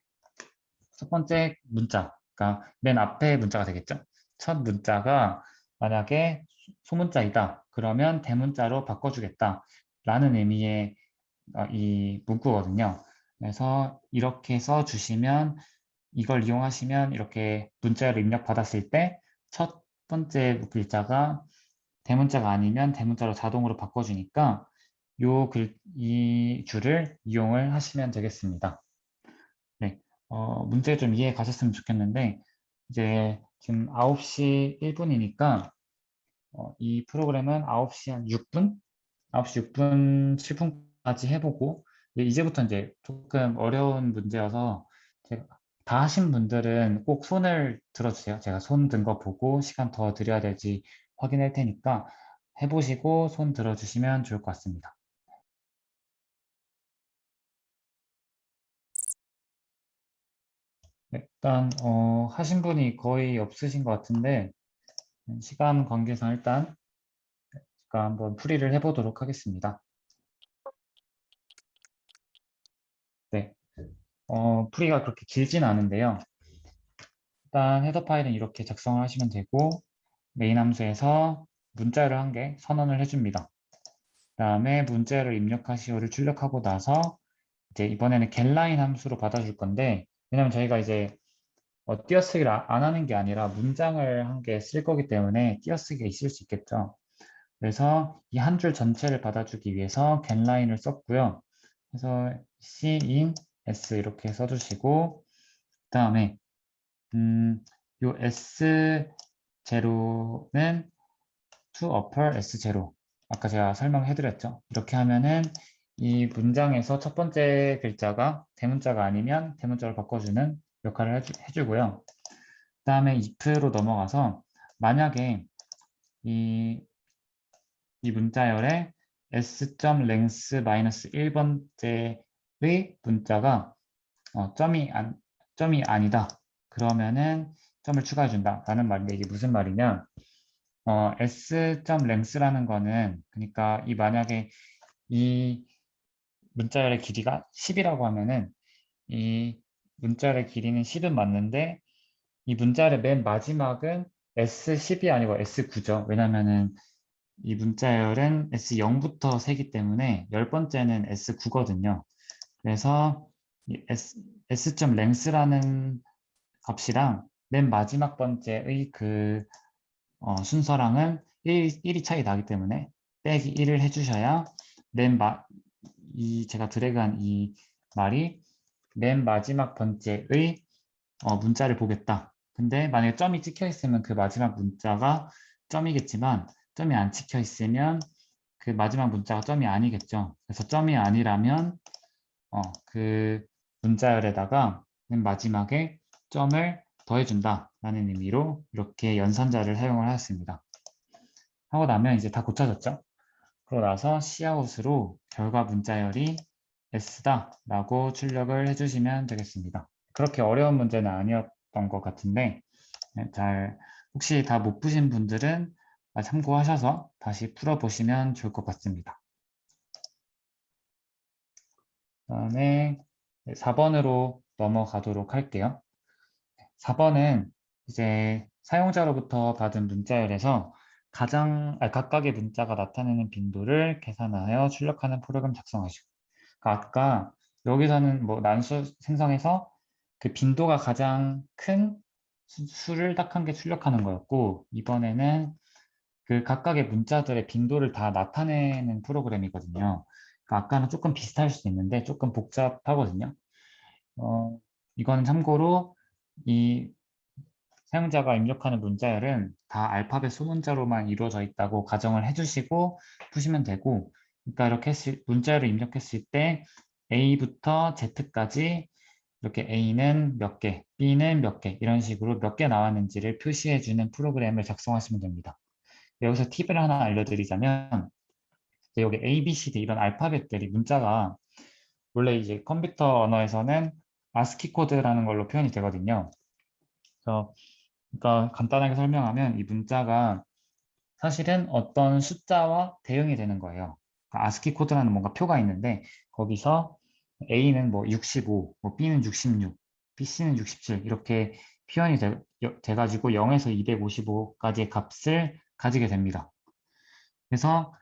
문자, 그러니까 맨 앞에 문자가 되겠죠. 첫 문자가 만약에 소문자이다. 그러면 대문자로 바꿔주겠다. 라는 의미의 이 문구거든요. 그래서 이렇게 써주시면 이걸 이용하시면 이렇게 문자를 입력받았을 때 첫 번째 글자가 대문자가 아니면 대문자로 자동으로 바꿔주니까 이 줄을 이용을 하시면 되겠습니다. 네, 문제 좀 이해 가셨으면 좋겠는데 이제 지금 9시 1분이니까 이 프로그램은 9시 한 6분? 9시 6분, 7분까지 해보고 이제부터 이제 조금 어려운 문제여서 제가 다 하신 분들은 꼭 손을 들어주세요. 제가 손 든 거 보고 시간 더 드려야 될지 확인할 테니까 해보시고 손 들어주시면 좋을 것 같습니다. 네, 일단 하신 분이 거의 없으신 것 같은데 시간 관계상 일단 제가 한번 풀이를 해보도록 하겠습니다. 네, 풀이가 그렇게 길진 않은데요. 일단 헤더 파일은 이렇게 작성을 하시면 되고 메인 함수에서 문자열을 한 개 선언을 해줍니다. 그 다음에 문자열을 입력하시오를 출력하고 나서 이제 이번에는 getLine 함수로 받아줄 건데 왜냐면 저희가 이제 띄어쓰기를 안 하는 게 아니라 문장을 한 개 쓸 거기 때문에 띄어쓰기가 있을 수 있겠죠. 그래서 이 한 줄 전체를 받아주기 위해서 getLine을 썼고요. 그래서 cin s 이렇게 써주시고 그 다음에 요 S0는 to upper S0 아까 제가 설명해드렸죠. 이렇게 하면은 이 문장에서 첫 번째 글자가 대문자가 아니면 대문자로 바꿔주는 역할을 해주고요. 그 다음에 if로 넘어가서 만약에 이 문자열에 s.length-1번째의 문자가 점이 아니다. 그러면은 점을 추가해 준다 라는 말인데 이게 무슨 말이냐 s.length라는 거는 그러니까 만약에 이 문자열의 길이가 10이라고 하면은 이 문자열의 길이는 10은 맞는데 이 문자열의 맨 마지막은 S10이 아니고 S9죠. 왜냐면은 이 문자열은 S0부터 세기 때문에 10번째는 S9거든요. 그래서 이 S.length라는 값이랑 맨 마지막 번째의 그 순서랑은 1이 차이 나기 때문에 빼기 1을 해주셔야 제가 드래그한 이 말이 맨 마지막 번째의 문자를 보겠다. 근데 만약에 점이 찍혀 있으면 그 마지막 문자가 점이겠지만 점이 안 찍혀 있으면 그 마지막 문자가 점이 아니겠죠. 그래서 점이 아니라면 그 문자열에다가 맨 마지막에 점을 더해준다라는 의미로 이렇게 연산자를 사용을 하였습니다. 하고 나면 이제 다 고쳐졌죠. 그러고 나서 Cout으로 결과 문자열이 S다라고 출력을 해주시면 되겠습니다. 그렇게 어려운 문제는 아니었던 것 같은데 혹시 다 못 푸신 분들은 참고하셔서 다시 풀어보시면 좋을 것 같습니다. 그다음에 4번으로 넘어가도록 할게요. 4번은 이제 사용자로부터 받은 문자열에서 각각의 문자가 나타내는 빈도를 계산하여 출력하는 프로그램 작성하시고. 그러니까 아까 여기서는 뭐 난수 생성해서 그 빈도가 가장 큰 수를 딱 한 개 출력하는 거였고, 이번에는 그 각각의 문자들의 빈도를 다 나타내는 프로그램이거든요. 그러니까 아까는 조금 비슷할 수도 있는데 조금 복잡하거든요. 이거는 참고로 이 사용자가 입력하는 문자열은 다 알파벳 소문자로만 이루어져 있다고 가정을 해주시고 푸시면 되고, 그러니까 이렇게 문자열을 입력했을 때 A부터 Z까지 이렇게 A는 몇 개, B는 몇 개, 이런 식으로 몇 개 나왔는지를 표시해주는 프로그램을 작성하시면 됩니다. 여기서 팁을 하나 알려드리자면, 여기 A, B, C, D 이런 알파벳들이 문자가 원래 이제 컴퓨터 언어에서는 ASCII 코드라는 걸로 표현이 되거든요. 그래서 그러니까 간단하게 설명하면 이 문자가 사실은 어떤 숫자와 대응이 되는 거예요. 그러니까 ASCII 코드라는 뭔가 표가 있는데 거기서 A는 뭐 65, 뭐 B는 66, BC는 67 이렇게 표현이 돼가지고 0에서 255까지의 값을 가지게 됩니다. 그래서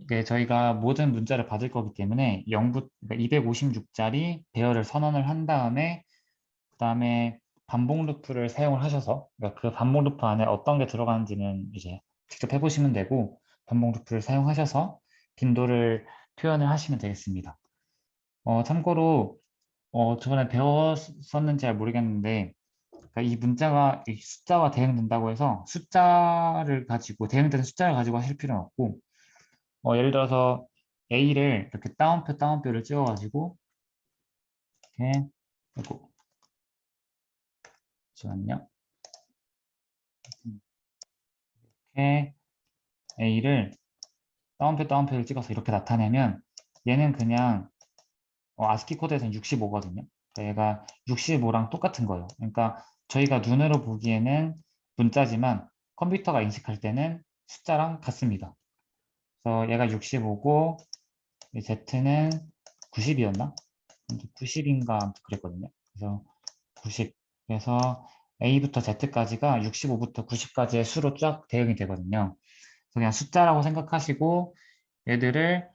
이게 저희가 모든 문자를 받을 거기 때문에 256짜리 배열을 선언을 한 다음에 그 다음에 반복 루프를 사용을 하셔서 그러니까 그 반복 루프 안에 어떤 게 들어가는지는 이제 직접 해보시면 되고 반복 루프를 사용하셔서 빈도를 표현을 하시면 되겠습니다. 참고로 저번에 배웠었는지 잘 모르겠는데 그러니까 이 문자가 이 숫자와 대응된다고 해서 대응되는 숫자를 가지고 하실 필요는 없고 예를 들어서 A를 이렇게 따옴표를 찍어가지고 이렇게 아이고, 잠시만요. 이렇게 A를 따옴표를 찍어서 이렇게 나타내면 얘는 그냥 아스키 코드에서는 65거든요. 그러니까 얘가 65랑 똑같은 거예요. 그러니까 저희가 눈으로 보기에는 문자지만 컴퓨터가 인식할 때는 숫자랑 같습니다. 그래서 얘가 65고 Z는 90이었나? 90인가 그랬거든요. 그래서 90. 그래서 A부터 Z까지가 65부터 90까지의 수로 쫙 대응이 되거든요. 그래서 그냥 숫자라고 생각하시고 얘들을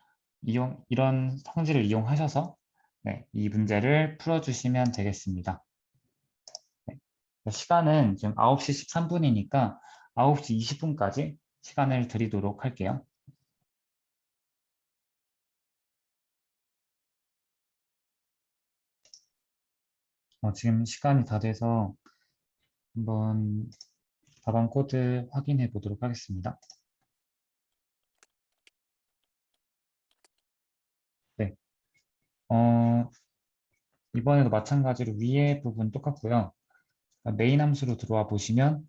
이런 성질을 이용하셔서 네, 이 문제를 풀어주시면 되겠습니다. 네. 시간은 지금 9시 13분이니까 9시 20분까지 시간을 드리도록 할게요. 지금 시간이 다 돼서 한번 답안 코드 확인해 보도록 하겠습니다. 네. 이번에도 마찬가지로 위에 부분 똑같고요. 메인 함수로 들어와 보시면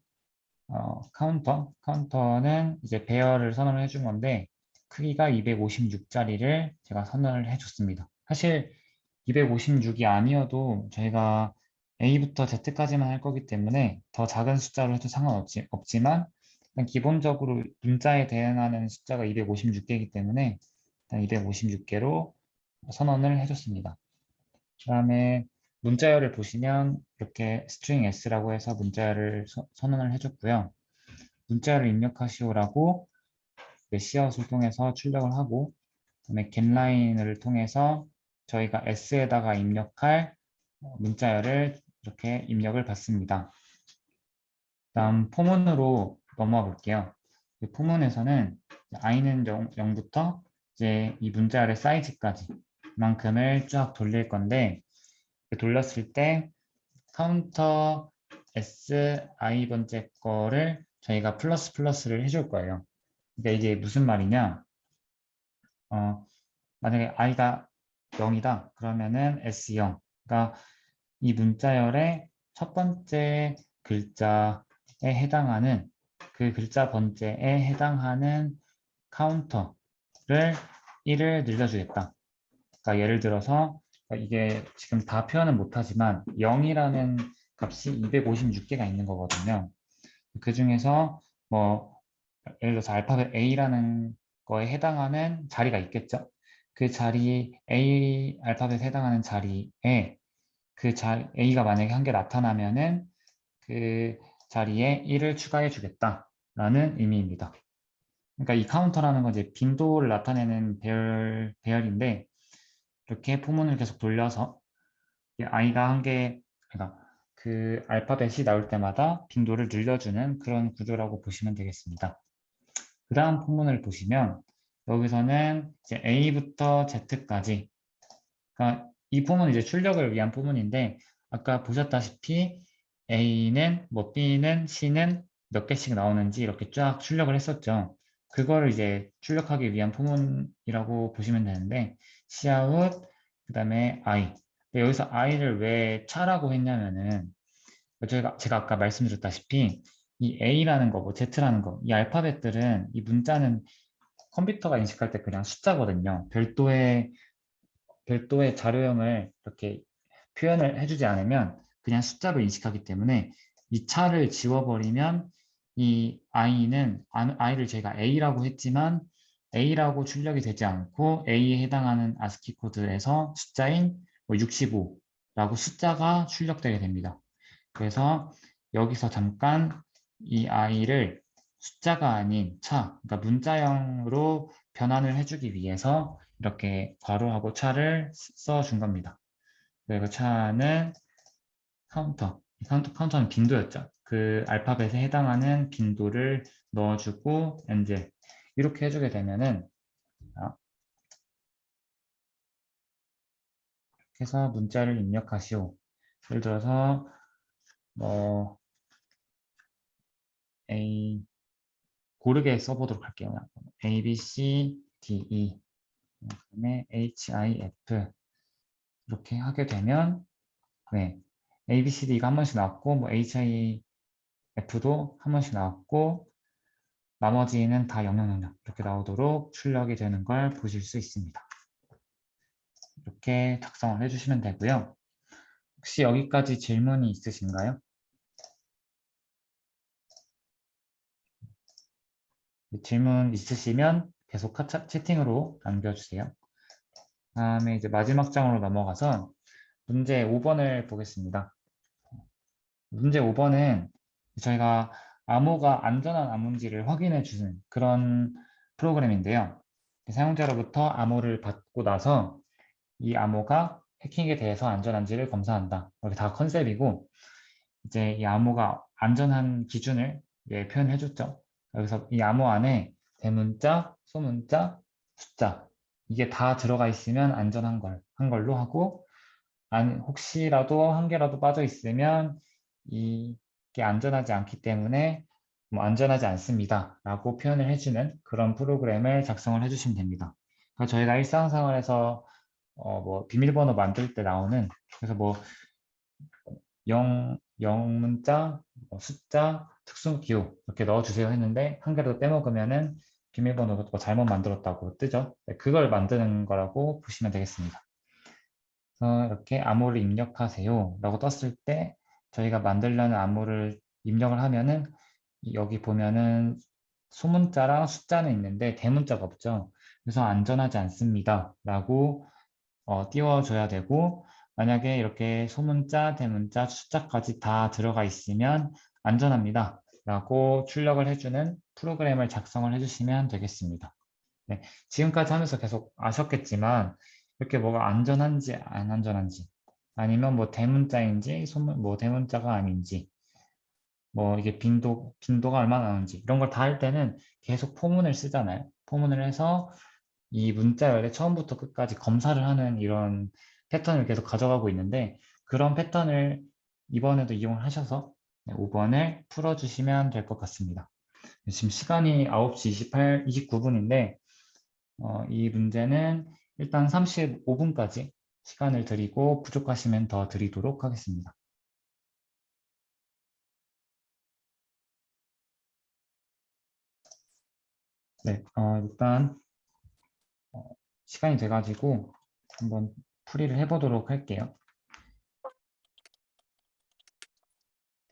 카운터는 이제 배열을 선언을 해준 건데 크기가 256짜리를 제가 선언을 해줬습니다. 사실 256이 아니어도 저희가 A부터 Z까지만 할 거기 때문에 더 작은 숫자로 해도 상관없지만 기본적으로 문자에 대응하는 숫자가 256개이기 때문에 일단 256개로 선언을 해줬습니다. 그 다음에 문자열을 보시면 이렇게 string s라고 해서 문자열을 선언을 해줬고요. 문자를 입력하시오라고 씨아웃을 통해서 출력을 하고, 그다음에 getLine을 통해서 저희가 s에다가 입력할 문자열을 이렇게 입력을 받습니다. 다음 포문으로 넘어가 볼게요. 이 포문에서는 i는 0부터 이제 이 문자열의 사이즈까지 만큼을 쫙 돌릴 건데, 돌렸을 때 카운터 s i번째 거를 저희가 플러스를 해줄 거예요. 그러니까 이게 무슨 말이냐? 만약에 i가 0이다 그러면은 s0. 그러니까 이 문자열의 첫 번째 글자에 해당하는 그 글자 번째에 해당하는 카운터를 1을 늘려주겠다. 그러니까 예를 들어서 이게 지금 다 표현은 못하지만 0이라는 값이 256개가 있는 거거든요. 그 중에서 뭐 예를 들어서 알파벳 A라는 거에 해당하는 자리가 있겠죠. 그 자리 A 알파벳에 해당하는 자리에 A가 만약에 한 개 나타나면은 그 자리에 1을 추가해 주겠다라는 의미입니다. 그러니까 이 카운터라는 건 이제 빈도를 나타내는 배열인데, 이렇게 포문을 계속 돌려서 i가 한 개, 그러니까 그 알파벳이 나올 때마다 빈도를 늘려주는 그런 구조라고 보시면 되겠습니다. 그 다음 포문을 보시면 여기서는 이제 A부터 Z까지, 그러니까 이 포문은 이제 출력을 위한 포문인데, 아까 보셨다시피 A는 뭐 B는 C는 몇 개씩 나오는지 이렇게 쫙 출력을 했었죠. 그거를 이제 출력하기 위한 포문이라고 보시면 되는데, cout 그다음에 I. 여기서 I를 왜 차라고 했냐면은 제가 아까 말씀드렸다시피 이 A라는 거, 뭐 Z라는 거, 이 알파벳들은 이 문자는 컴퓨터가 인식할 때 그냥 숫자거든요. 별도의 자료형을 이렇게 표현을 해주지 않으면 그냥 숫자로 인식하기 때문에 이 차를 지워버리면 이 i를 제가 a라고 했지만 a라고 출력이 되지 않고 a에 해당하는 아스키 코드에서 숫자인 65라고 숫자가 출력되게 됩니다. 그래서 여기서 잠깐 이 i를 숫자가 아닌 그러니까 문자형으로 변환을 해주기 위해서 이렇게 괄호하고 차를 써준 겁니다. 그리고 차는 카운터는 빈도였죠. 그 알파벳에 해당하는 빈도를 넣어주고 엔젤 이렇게 해주게 되면은 이렇게 해서 문자를 입력하시오. 예를 들어서 뭐 A 고르게 써보도록 할게요. A, B, C, D, E 그다음에 H, I, F 이렇게 하게 되면 네, A, B, C, D가 한 번씩 나왔고 뭐 H, I, F도 한 번씩 나왔고 나머지는 다 000 이렇게 나오도록 출력이 되는 걸 보실 수 있습니다. 이렇게 작성을 해주시면 되고요. 혹시 여기까지 질문이 있으신가요? 질문 있으시면 계속 채팅으로 남겨주세요. 다음에 이제 마지막 장으로 넘어가서 문제 5번을 보겠습니다. 문제 5번은 저희가 암호가 안전한 암호인지를 확인해 주는 그런 프로그램인데요. 사용자로부터 암호를 받고 나서 이 암호가 해킹에 대해서 안전한지를 검사한다. 이렇게 다 컨셉이고, 이제 이 암호가 안전한 기준을 표현해 줬죠. 여기서 이 암호 안에 대문자, 소문자, 숫자 이게 다 들어가 있으면 안전한 한 걸로 하고, 혹시라도 한 개라도 빠져 있으면 이게 안전하지 않기 때문에 뭐 안전하지 않습니다 라고 표현을 해주는 그런 프로그램을 작성을 해주시면 됩니다. 그러니까 저희가 일상생활에서 뭐 비밀번호 만들 때 나오는 그래서 뭐 영문자, 뭐 숫자, 특수기호 이렇게 넣어주세요 했는데 한 개라도 빼먹으면은 비밀번호가 뭐 잘못 만들었다고 뜨죠. 네, 그걸 만드는 거라고 보시면 되겠습니다. 그래서 이렇게 암호를 입력하세요 라고 떴을 때 저희가 만들려는 암호를 입력을 하면은 여기 보면은 소문자랑 숫자는 있는데 대문자가 없죠. 그래서 안전하지 않습니다 라고 띄워줘야 되고, 만약에 이렇게 소문자, 대문자, 숫자까지 다 들어가 있으면 안전합니다 라고 출력을 해주는 프로그램을 작성을 해주시면 되겠습니다. 네, 지금까지 하면서 계속 아셨겠지만 이렇게 뭐가 안전한지 안 안전한지 아니면 뭐 대문자인지 뭐 대문자가 아닌지 뭐 이게 빈도가 얼마나 나오는지 이런 걸 다 할 때는 계속 포문을 쓰잖아요. 포문을 해서 이 문자열의 처음부터 끝까지 검사를 하는 이런 패턴을 계속 가져가고 있는데 그런 패턴을 이번에도 이용하셔서 5번을 풀어주시면 될 것 같습니다. 지금 시간이 9시 29분인데 이 문제는 일단 35분까지 시간을 드리고 부족하시면 더 드리도록 하겠습니다. 네, 일단 시간이 돼가지고 한번 풀이를 해보도록 할게요.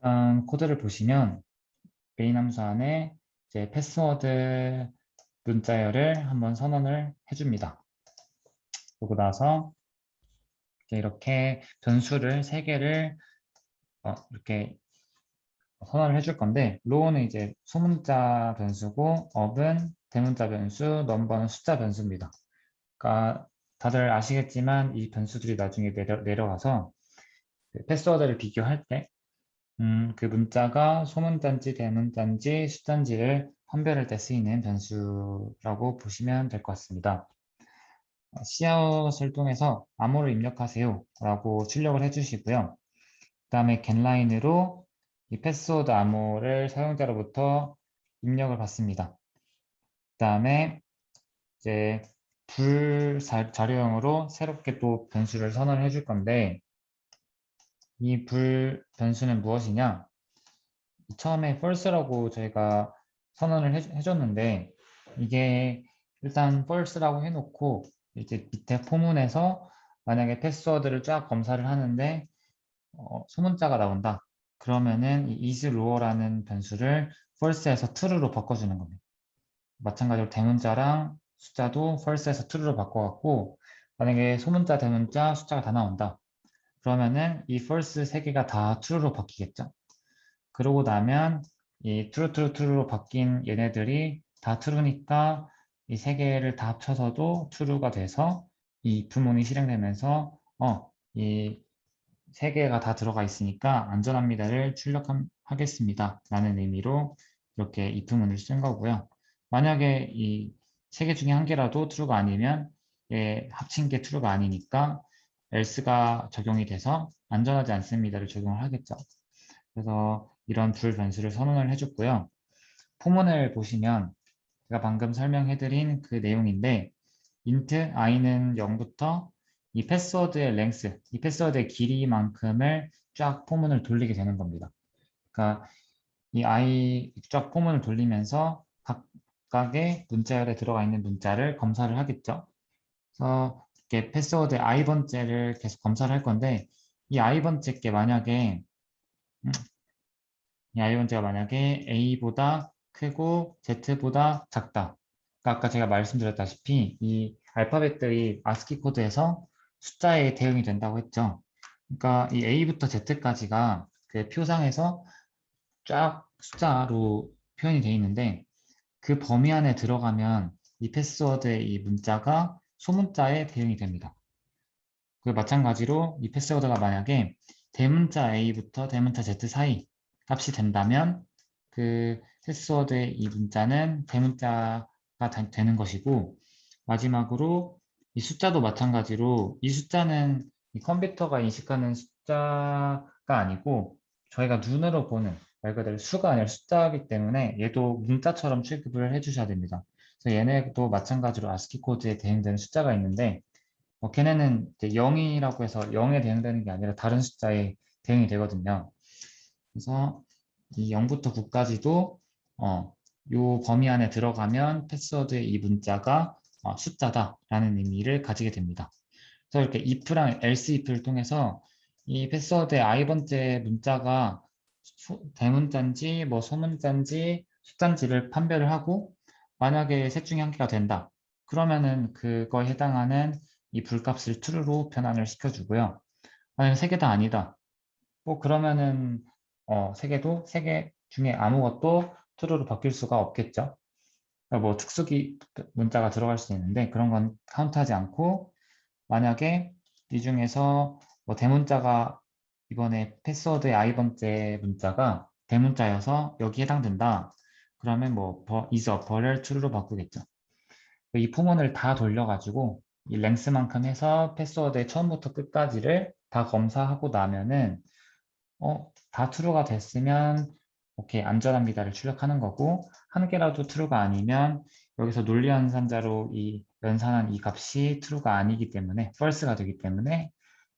일단 코드를 보시면 메인 함수 안에 이제 패스워드 문자열을 한번 선언을 해줍니다. 그러고 나서 이제 이렇게 변수를 3개를 이렇게 선언을 해줄 건데 row는 이제 소문자 변수고 up은 대문자 변수, number는 숫자 변수입니다. 그러니까 다들 아시겠지만 이 변수들이 나중에 내려가서 그 패스워드를 비교할 때 그 문자가 소문자인지 대문자인지 숫자인지를 판별할 때 쓰이는 변수라고 보시면 될 것 같습니다. 씨아웃을 통해서 암호를 입력하세요 라고 출력을 해주시고요. 그 다음에 getLine으로 이 패스워드 암호를 사용자로부터 입력을 받습니다. 그 다음에 이제 불 자료형으로 새롭게 또 변수를 선언을 해줄 건데 이 불 변수는 무엇이냐? 처음에 false라고 저희가 선언을 해줬는데 이게 일단 false라고 해놓고 이제 밑에 포문에서 만약에 패스워드를 쫙 검사를 하는데 소문자가 나온다. 그러면은 이 isRaw라는 변수를 false에서 true로 바꿔주는 겁니다. 마찬가지로 대문자랑 숫자도 false에서 true로 바꿔갖고 만약에 소문자, 대문자, 숫자가 다 나온다. 그러면은 이 false 3개가 다 true로 바뀌겠죠. 그러고 나면 이 true로 바뀐 얘네들이 다 true니까 이 3개를 다 합쳐서도 true가 돼서 이 if문이 실행되면서 이 3개가 다 들어가 있으니까 안전합니다를 출력하겠습니다. 라는 의미로 이렇게 if문을 쓴 거고요. 만약에 이 3개 중에 1개라도 true가 아니면 합친 게 true가 아니니까 else가 적용이 돼서 안전하지 않습니다를 적용을 하겠죠. 그래서 이런 둘 변수를 선언을 해줬고요. 포문을 보시면 제가 방금 설명해드린 그 내용인데 int i는 0부터 이 패스워드의 length, 이 패스워드의 길이만큼을 쫙 포문을 돌리게 되는 겁니다. 그러니까 이 i 쫙 포문을 돌리면서 각각의 문자열에 들어가 있는 문자를 검사를 하겠죠. 그래서 이렇게 패스워드 i번째를 계속 검사를 할 건데 이 i번째 게 만약에 이 i번째가 만약에 a보다 크고 z보다 작다. 그러니까 아까 제가 말씀드렸다시피 이 알파벳들이 아스키 코드에서 숫자에 대응이 된다고 했죠. 그러니까 이 a부터 z까지가 그 표상에서 쫙 숫자로 표현이 되어 있는데 그 범위 안에 들어가면 이 패스워드의 이 문자가 소문자에 대응이 됩니다. 그 마찬가지로 이 패스워드가 만약에 대문자 A부터 대문자 Z 사이 값이 된다면 그 패스워드의 이 문자는 대문자가 되는 것이고 마지막으로 이 숫자도 마찬가지로 이 숫자는 이 컴퓨터가 인식하는 숫자가 아니고 저희가 눈으로 보는 말 그대로 수가 아니라 숫자이기 때문에 얘도 문자처럼 취급을 해주셔야 됩니다. 그래서 얘네도 마찬가지로 아스키 코드에 대응되는 숫자가 있는데 걔네는 이제 0이라고 해서 0에 대응되는 게 아니라 다른 숫자에 대응이 되거든요. 그래서 이 0부터 9까지도 요 범위 안에 들어가면 패스워드의 이 문자가 숫자다라는 의미를 가지게 됩니다. 그래서 이렇게 if랑 else if를 통해서 이 패스워드의 i번째 문자가 대문자인지 뭐 소문자인지 숫자인지를 판별을 하고 만약에 셋 중에 한 개가 된다. 그러면은 그거에 해당하는 이 불값을 true로 변환을 시켜주고요. 만약에 세 개 다 아니다. 뭐 그러면은 세 개 중에 아무것도 true로 바뀔 수가 없겠죠. 그러니까 뭐 특수기 문자가 들어갈 수 있는데 그런 건 카운트하지 않고 만약에 이 중에서 뭐 대문자가 이번에 패스워드의 i번째 문자가 대문자여서 여기 해당된다. 그러면 뭐 is upper를 true로 바꾸겠죠. 이 푸문을 다 돌려가지고 이 랭스만큼 해서 패스워드의 처음부터 끝까지를 다 검사하고 나면은 다 true가 됐으면 오케이 안전합니다를 출력하는 거고 한 개라도 true가 아니면 여기서 논리 연산자로 이 연산한 이 값이 true가 아니기 때문에 false가 되기 때문에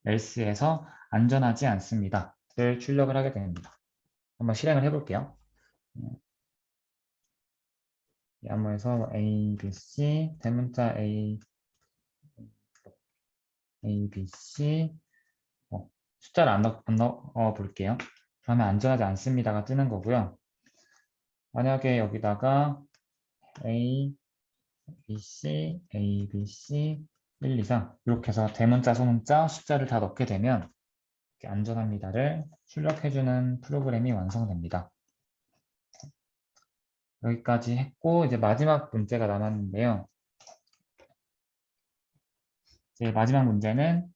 else에서 안전하지 않습니다를 출력을 하게 됩니다. 한번 실행을 해볼게요. 한번해서 A, B, C 대문자 A, B, C 숫자를 안 넣어 볼게요. 그러면 안전하지 않습니다가 뜨는 거고요. 만약에 여기다가 A, B, C, A, B, C 1, 2, 3 이렇게 해서 대문자, 소문자, 숫자를 다 넣게 되면 이렇게 안전합니다를 출력해주는 프로그램이 완성됩니다. 여기까지 했고 이제 마지막 문제가 남았는데요. 이제 마지막 문제는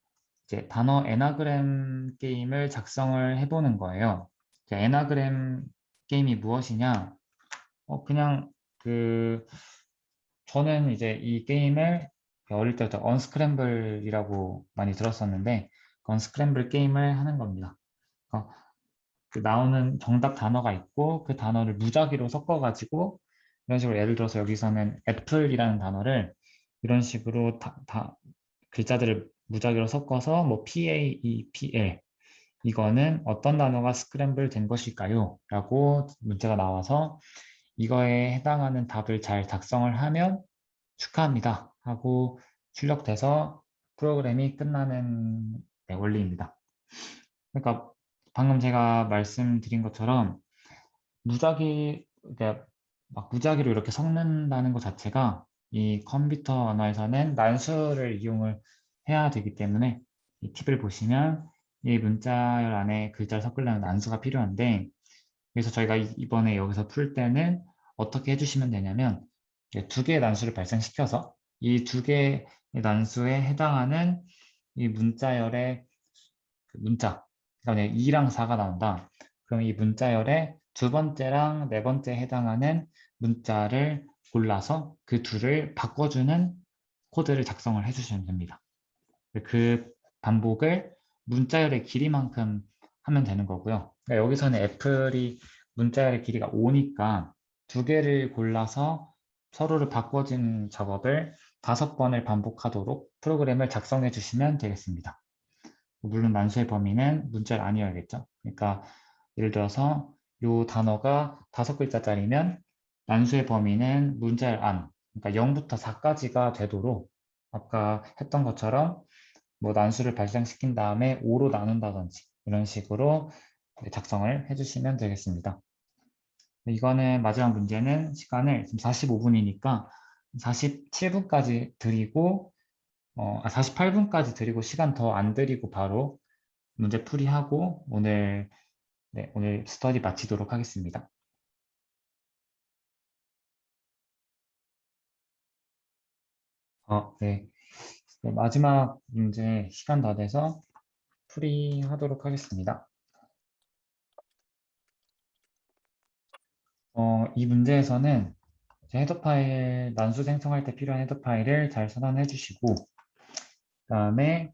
이제 단어 에나그램 게임을 작성을 해보는 거예요. 이제 에나그램 게임이 무엇이냐? 그냥 저는 이제 이 게임을 어릴 때부터 언스크램블이라고 많이 들었었는데 언스크램블 게임을 하는 겁니다. 그 나오는 정답 단어가 있고 그 단어를 무작위로 섞어가지고 이런 식으로 예를 들어서 여기서는 애플이라는 단어를 이런 식으로 글자들을 무작위로 섞어서 뭐 PAEPL 이거는 어떤 단어가 스크램블 된 것일까요? 라고 문제가 나와서 이거에 해당하는 답을 잘 작성을 하면 축하합니다 하고 출력돼서 프로그램이 끝나는 원리입니다. 그러니까 방금 제가 말씀드린 것처럼 그러니까 막 무작위로 이렇게 섞는다는 것 자체가 이 컴퓨터 언어에서는 난수를 이용을 해야 되기 때문에 이 팁을 보시면 이 문자열 안에 글자를 섞으려면 난수가 필요한데 그래서 저희가 이번에 여기서 풀 때는 어떻게 해주시면 되냐면 두 개의 난수를 발생시켜서 이 두 개의 난수에 해당하는 이 문자열의 문자 그러니까 2랑 4가 나온다. 그럼 이 문자열의 두 번째랑 네 번째에 해당하는 문자를 골라서 그 둘을 바꿔주는 코드를 작성을 해주시면 됩니다. 그 반복을 문자열의 길이만큼 하면 되는 거고요. 그러니까 여기서는 애플이 문자열의 길이가 5니까 두 개를 골라서 서로를 바꿔주는 작업을 5번을 반복하도록 프로그램을 작성해 주시면 되겠습니다. 물론 난수의 범위는 문자열 아니어야겠죠. 그러니까 예를 들어서 이 단어가 5글자짜리면 난수의 범위는 문자열 안, 그러니까 0부터 4까지가 되도록 아까 했던 것처럼 뭐 난수를 발생시킨 다음에 5로 나눈다든지 이런 식으로 작성을 해주시면 되겠습니다. 이거는 마지막 문제는 시간을 지금 45분이니까 47분까지 드리고 48분까지 드리고 시간 더 안 드리고 바로 문제 풀이하고 오늘 스터디 마치도록 하겠습니다. 네. 마지막 문제 시간 다 돼서 풀이하도록 하겠습니다. 이 문제에서는 헤더 파일, 난수 생성할 때 필요한 헤더 파일을 잘 선언해 주시고 그다음에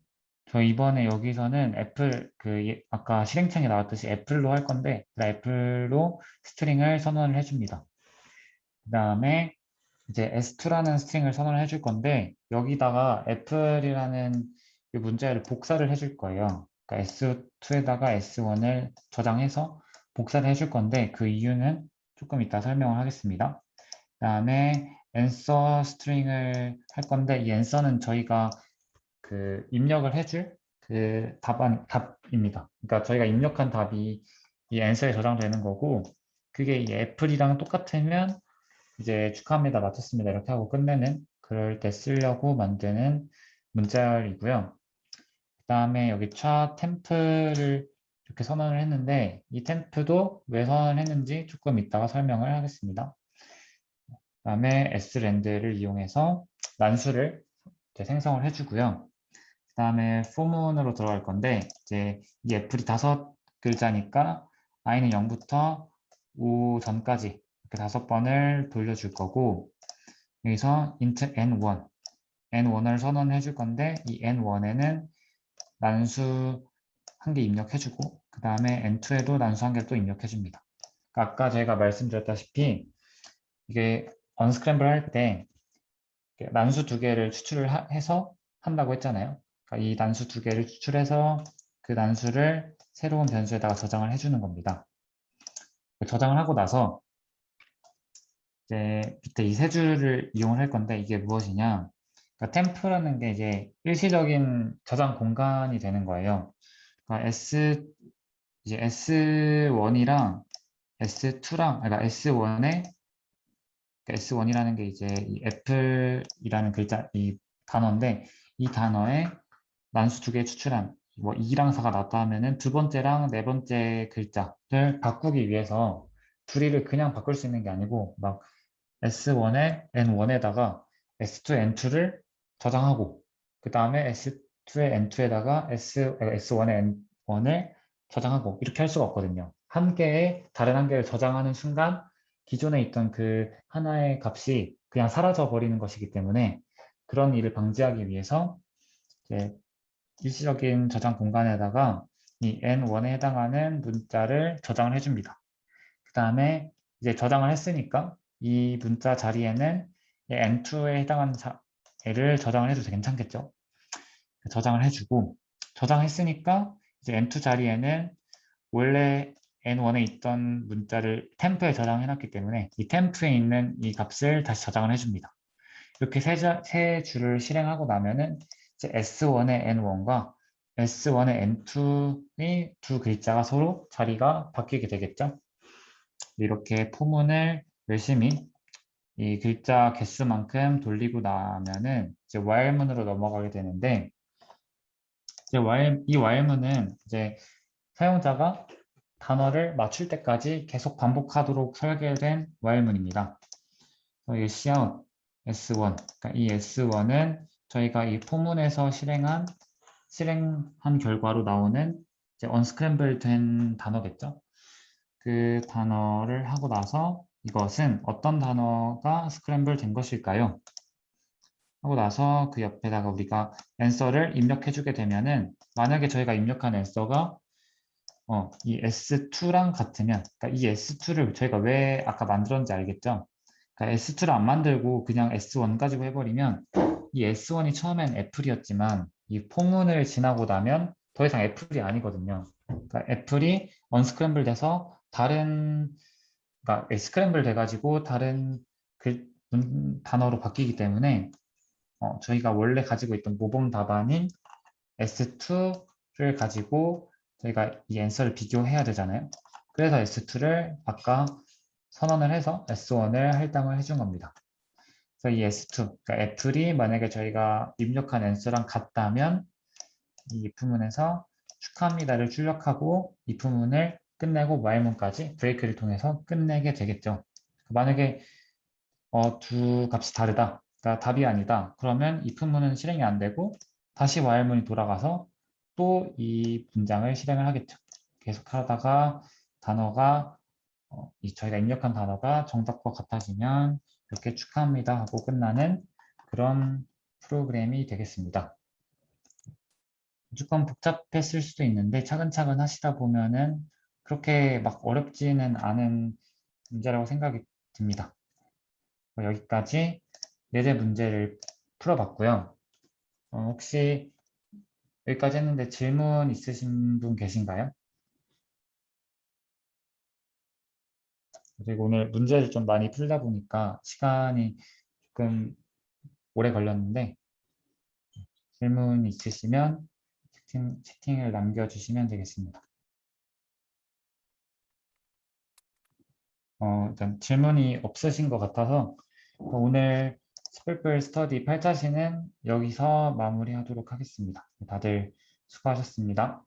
저 이번에 여기서는 애플 아까 실행창에 나왔듯이 애플로 할 건데 애플로 스트링을 선언을 해줍니다. 그다음에 이제 S2라는 스트링을 선언을 해줄 건데 여기다가 애플이라는 이 문자열을 복사를 해줄 거예요. 그러니까 S2에다가 S1을 저장해서 복사를 해줄 건데 그 이유는 조금 이따 설명을 하겠습니다. 그다음에 answer 스트링을 할 건데 이 answer는 저희가 입력을 해줄 답입니다. 그러니까 저희가 입력한 답이 이 answer에 저장되는 거고 그게 이 애플이랑 똑같으면 이제 축하합니다, 마쳤습니다 이렇게 하고 끝내는 그럴 때 쓰려고 만드는 문자열이고요. 그 다음에 여기 차 템플을 이렇게 선언을 했는데 이 템프도 왜 선언을 했는지 조금 이따가 설명을 하겠습니다. 그다음에 srand를 이용해서 난수를 이제 생성을 해주고요. 그다음에 포문으로 들어갈 건데 이제 이 애플이 5글자니까 i는 0부터 5 전까지 이렇게 5번을 돌려줄 거고 여기서 int n1을 선언해 줄 건데 이 n1에는 난수 한 개 입력해주고 그 다음에 n2에도 난수 한 개를 또 입력해줍니다. 그러니까 아까 제가 말씀드렸다시피 이게 언스크램블 할 때 난수 두 개를 추출을 해서 한다고 했잖아요. 그러니까 이 난수 두 개를 추출해서 그 난수를 새로운 변수에다가 저장을 해주는 겁니다. 저장을 하고 나서 이제 밑에 이 세 줄을 이용을 할 건데 이게 무엇이냐? 그러니까 템프라는 게 이제 일시적인 저장 공간이 되는 거예요. 그러니까 이제 S1이랑 S2랑 그러니까 S1이라는 게 이제 이 애플이라는 글자 이 단어인데 이 단어에 난수 두 개 추출한 뭐 2랑 4가 나왔다 하면은 두 번째랑 네 번째 글자를 바꾸기 위해서 둘이를 그냥 바꿀 수 있는 게 아니고 막 S1에 N1에다가 S2에 N2를 저장하고 그 다음에 S2에 N2에다가 S1에 N1을 저장하고 이렇게 할 수가 없거든요. 한 개의 다른 한 개를 저장하는 순간 기존에 있던 그 하나의 값이 그냥 사라져 버리는 것이기 때문에 그런 일을 방지하기 위해서 이제 일시적인 저장 공간에다가 이 N1에 해당하는 문자를 저장을 해줍니다. 그 다음에 이제 저장을 했으니까 이 문자 자리에는 N2에 해당하는 애를 저장을 해도 괜찮겠죠? 저장을 해주고 저장했으니까 이제 N2 자리에는 원래 N1에 있던 문자를 템프에 저장해놨기 때문에 이 템프에 있는 이 값을 다시 저장을 해줍니다. 이렇게 세 줄을 실행하고 나면은 이제 S1의 N1과 S1의 N2의 두 글자가 서로 자리가 바뀌게 되겠죠. 이렇게 포문을 열심히 이 글자 개수만큼 돌리고 나면은 이제 while문으로 넘어가게 되는데 이제 이 while문은 이제 사용자가 단어를 맞출 때까지 계속 반복하도록 설계된 while문입니다. 이게 cout s1, 그러니까 이 s1은 저희가 이 포문에서 실행한 결과로 나오는 이제 unscramble 된 단어겠죠. 그 단어를 하고 나서 이것은 어떤 단어가 스크램블 된 것일까요? 하고 나서 그 옆에다가 우리가 answer를 입력해 주게 되면은 만약에 저희가 입력한 answer가 이 S2랑 같으면 그러니까 이 S2를 저희가 왜 아까 만들었는지 알겠죠? 그러니까 S2를 안 만들고 그냥 S1 가지고 해버리면 이 S1이 처음엔 애플이었지만 이 포문을 지나고 나면 더 이상 애플이 아니거든요. 그러니까 애플이 언스크램블 돼서 그러니까 스크램블 돼가지고 다른 단어로 바뀌기 때문에 저희가 원래 가지고 있던 모범 답안인 S2를 가지고 저희가 이 앤서를 비교해야 되잖아요. 그래서 S2를 아까 선언을 해서 S1을 할당을 해준 겁니다. 그래서 이 S2, 그러니까 애플이 만약에 저희가 입력한 앤서랑 같다면 이 if문에서 축하합니다를 출력하고 if문을 끝내고 while문까지 브레이크를 통해서 끝내게 되겠죠. 만약에 두 값이 다르다, 그러니까 답이 아니다. 그러면 if문은 실행이 안 되고 다시 while문이 돌아가서 또 이 문장을 실행을 하겠죠. 계속 하다가 단어가 저희가 입력한 단어가 정답과 같아지면 이렇게 축하합니다 하고 끝나는 그런 프로그램이 되겠습니다. 조금 복잡했을 수도 있는데 차근차근 하시다 보면은 그렇게 막 어렵지는 않은 문제라고 생각이 듭니다. 여기까지 4개 문제를 풀어봤고요. 혹시 여기까지 했는데 질문 있으신 분 계신가요? 그리고 오늘 문제를 좀 많이 풀다 보니까 시간이 조금 오래 걸렸는데 질문 있으시면 채팅을 남겨주시면 되겠습니다. 일단 질문이 없으신 것 같아서 오늘 스플플 스터디 8자시는 여기서 마무리하도록 하겠습니다. 다들 수고하셨습니다.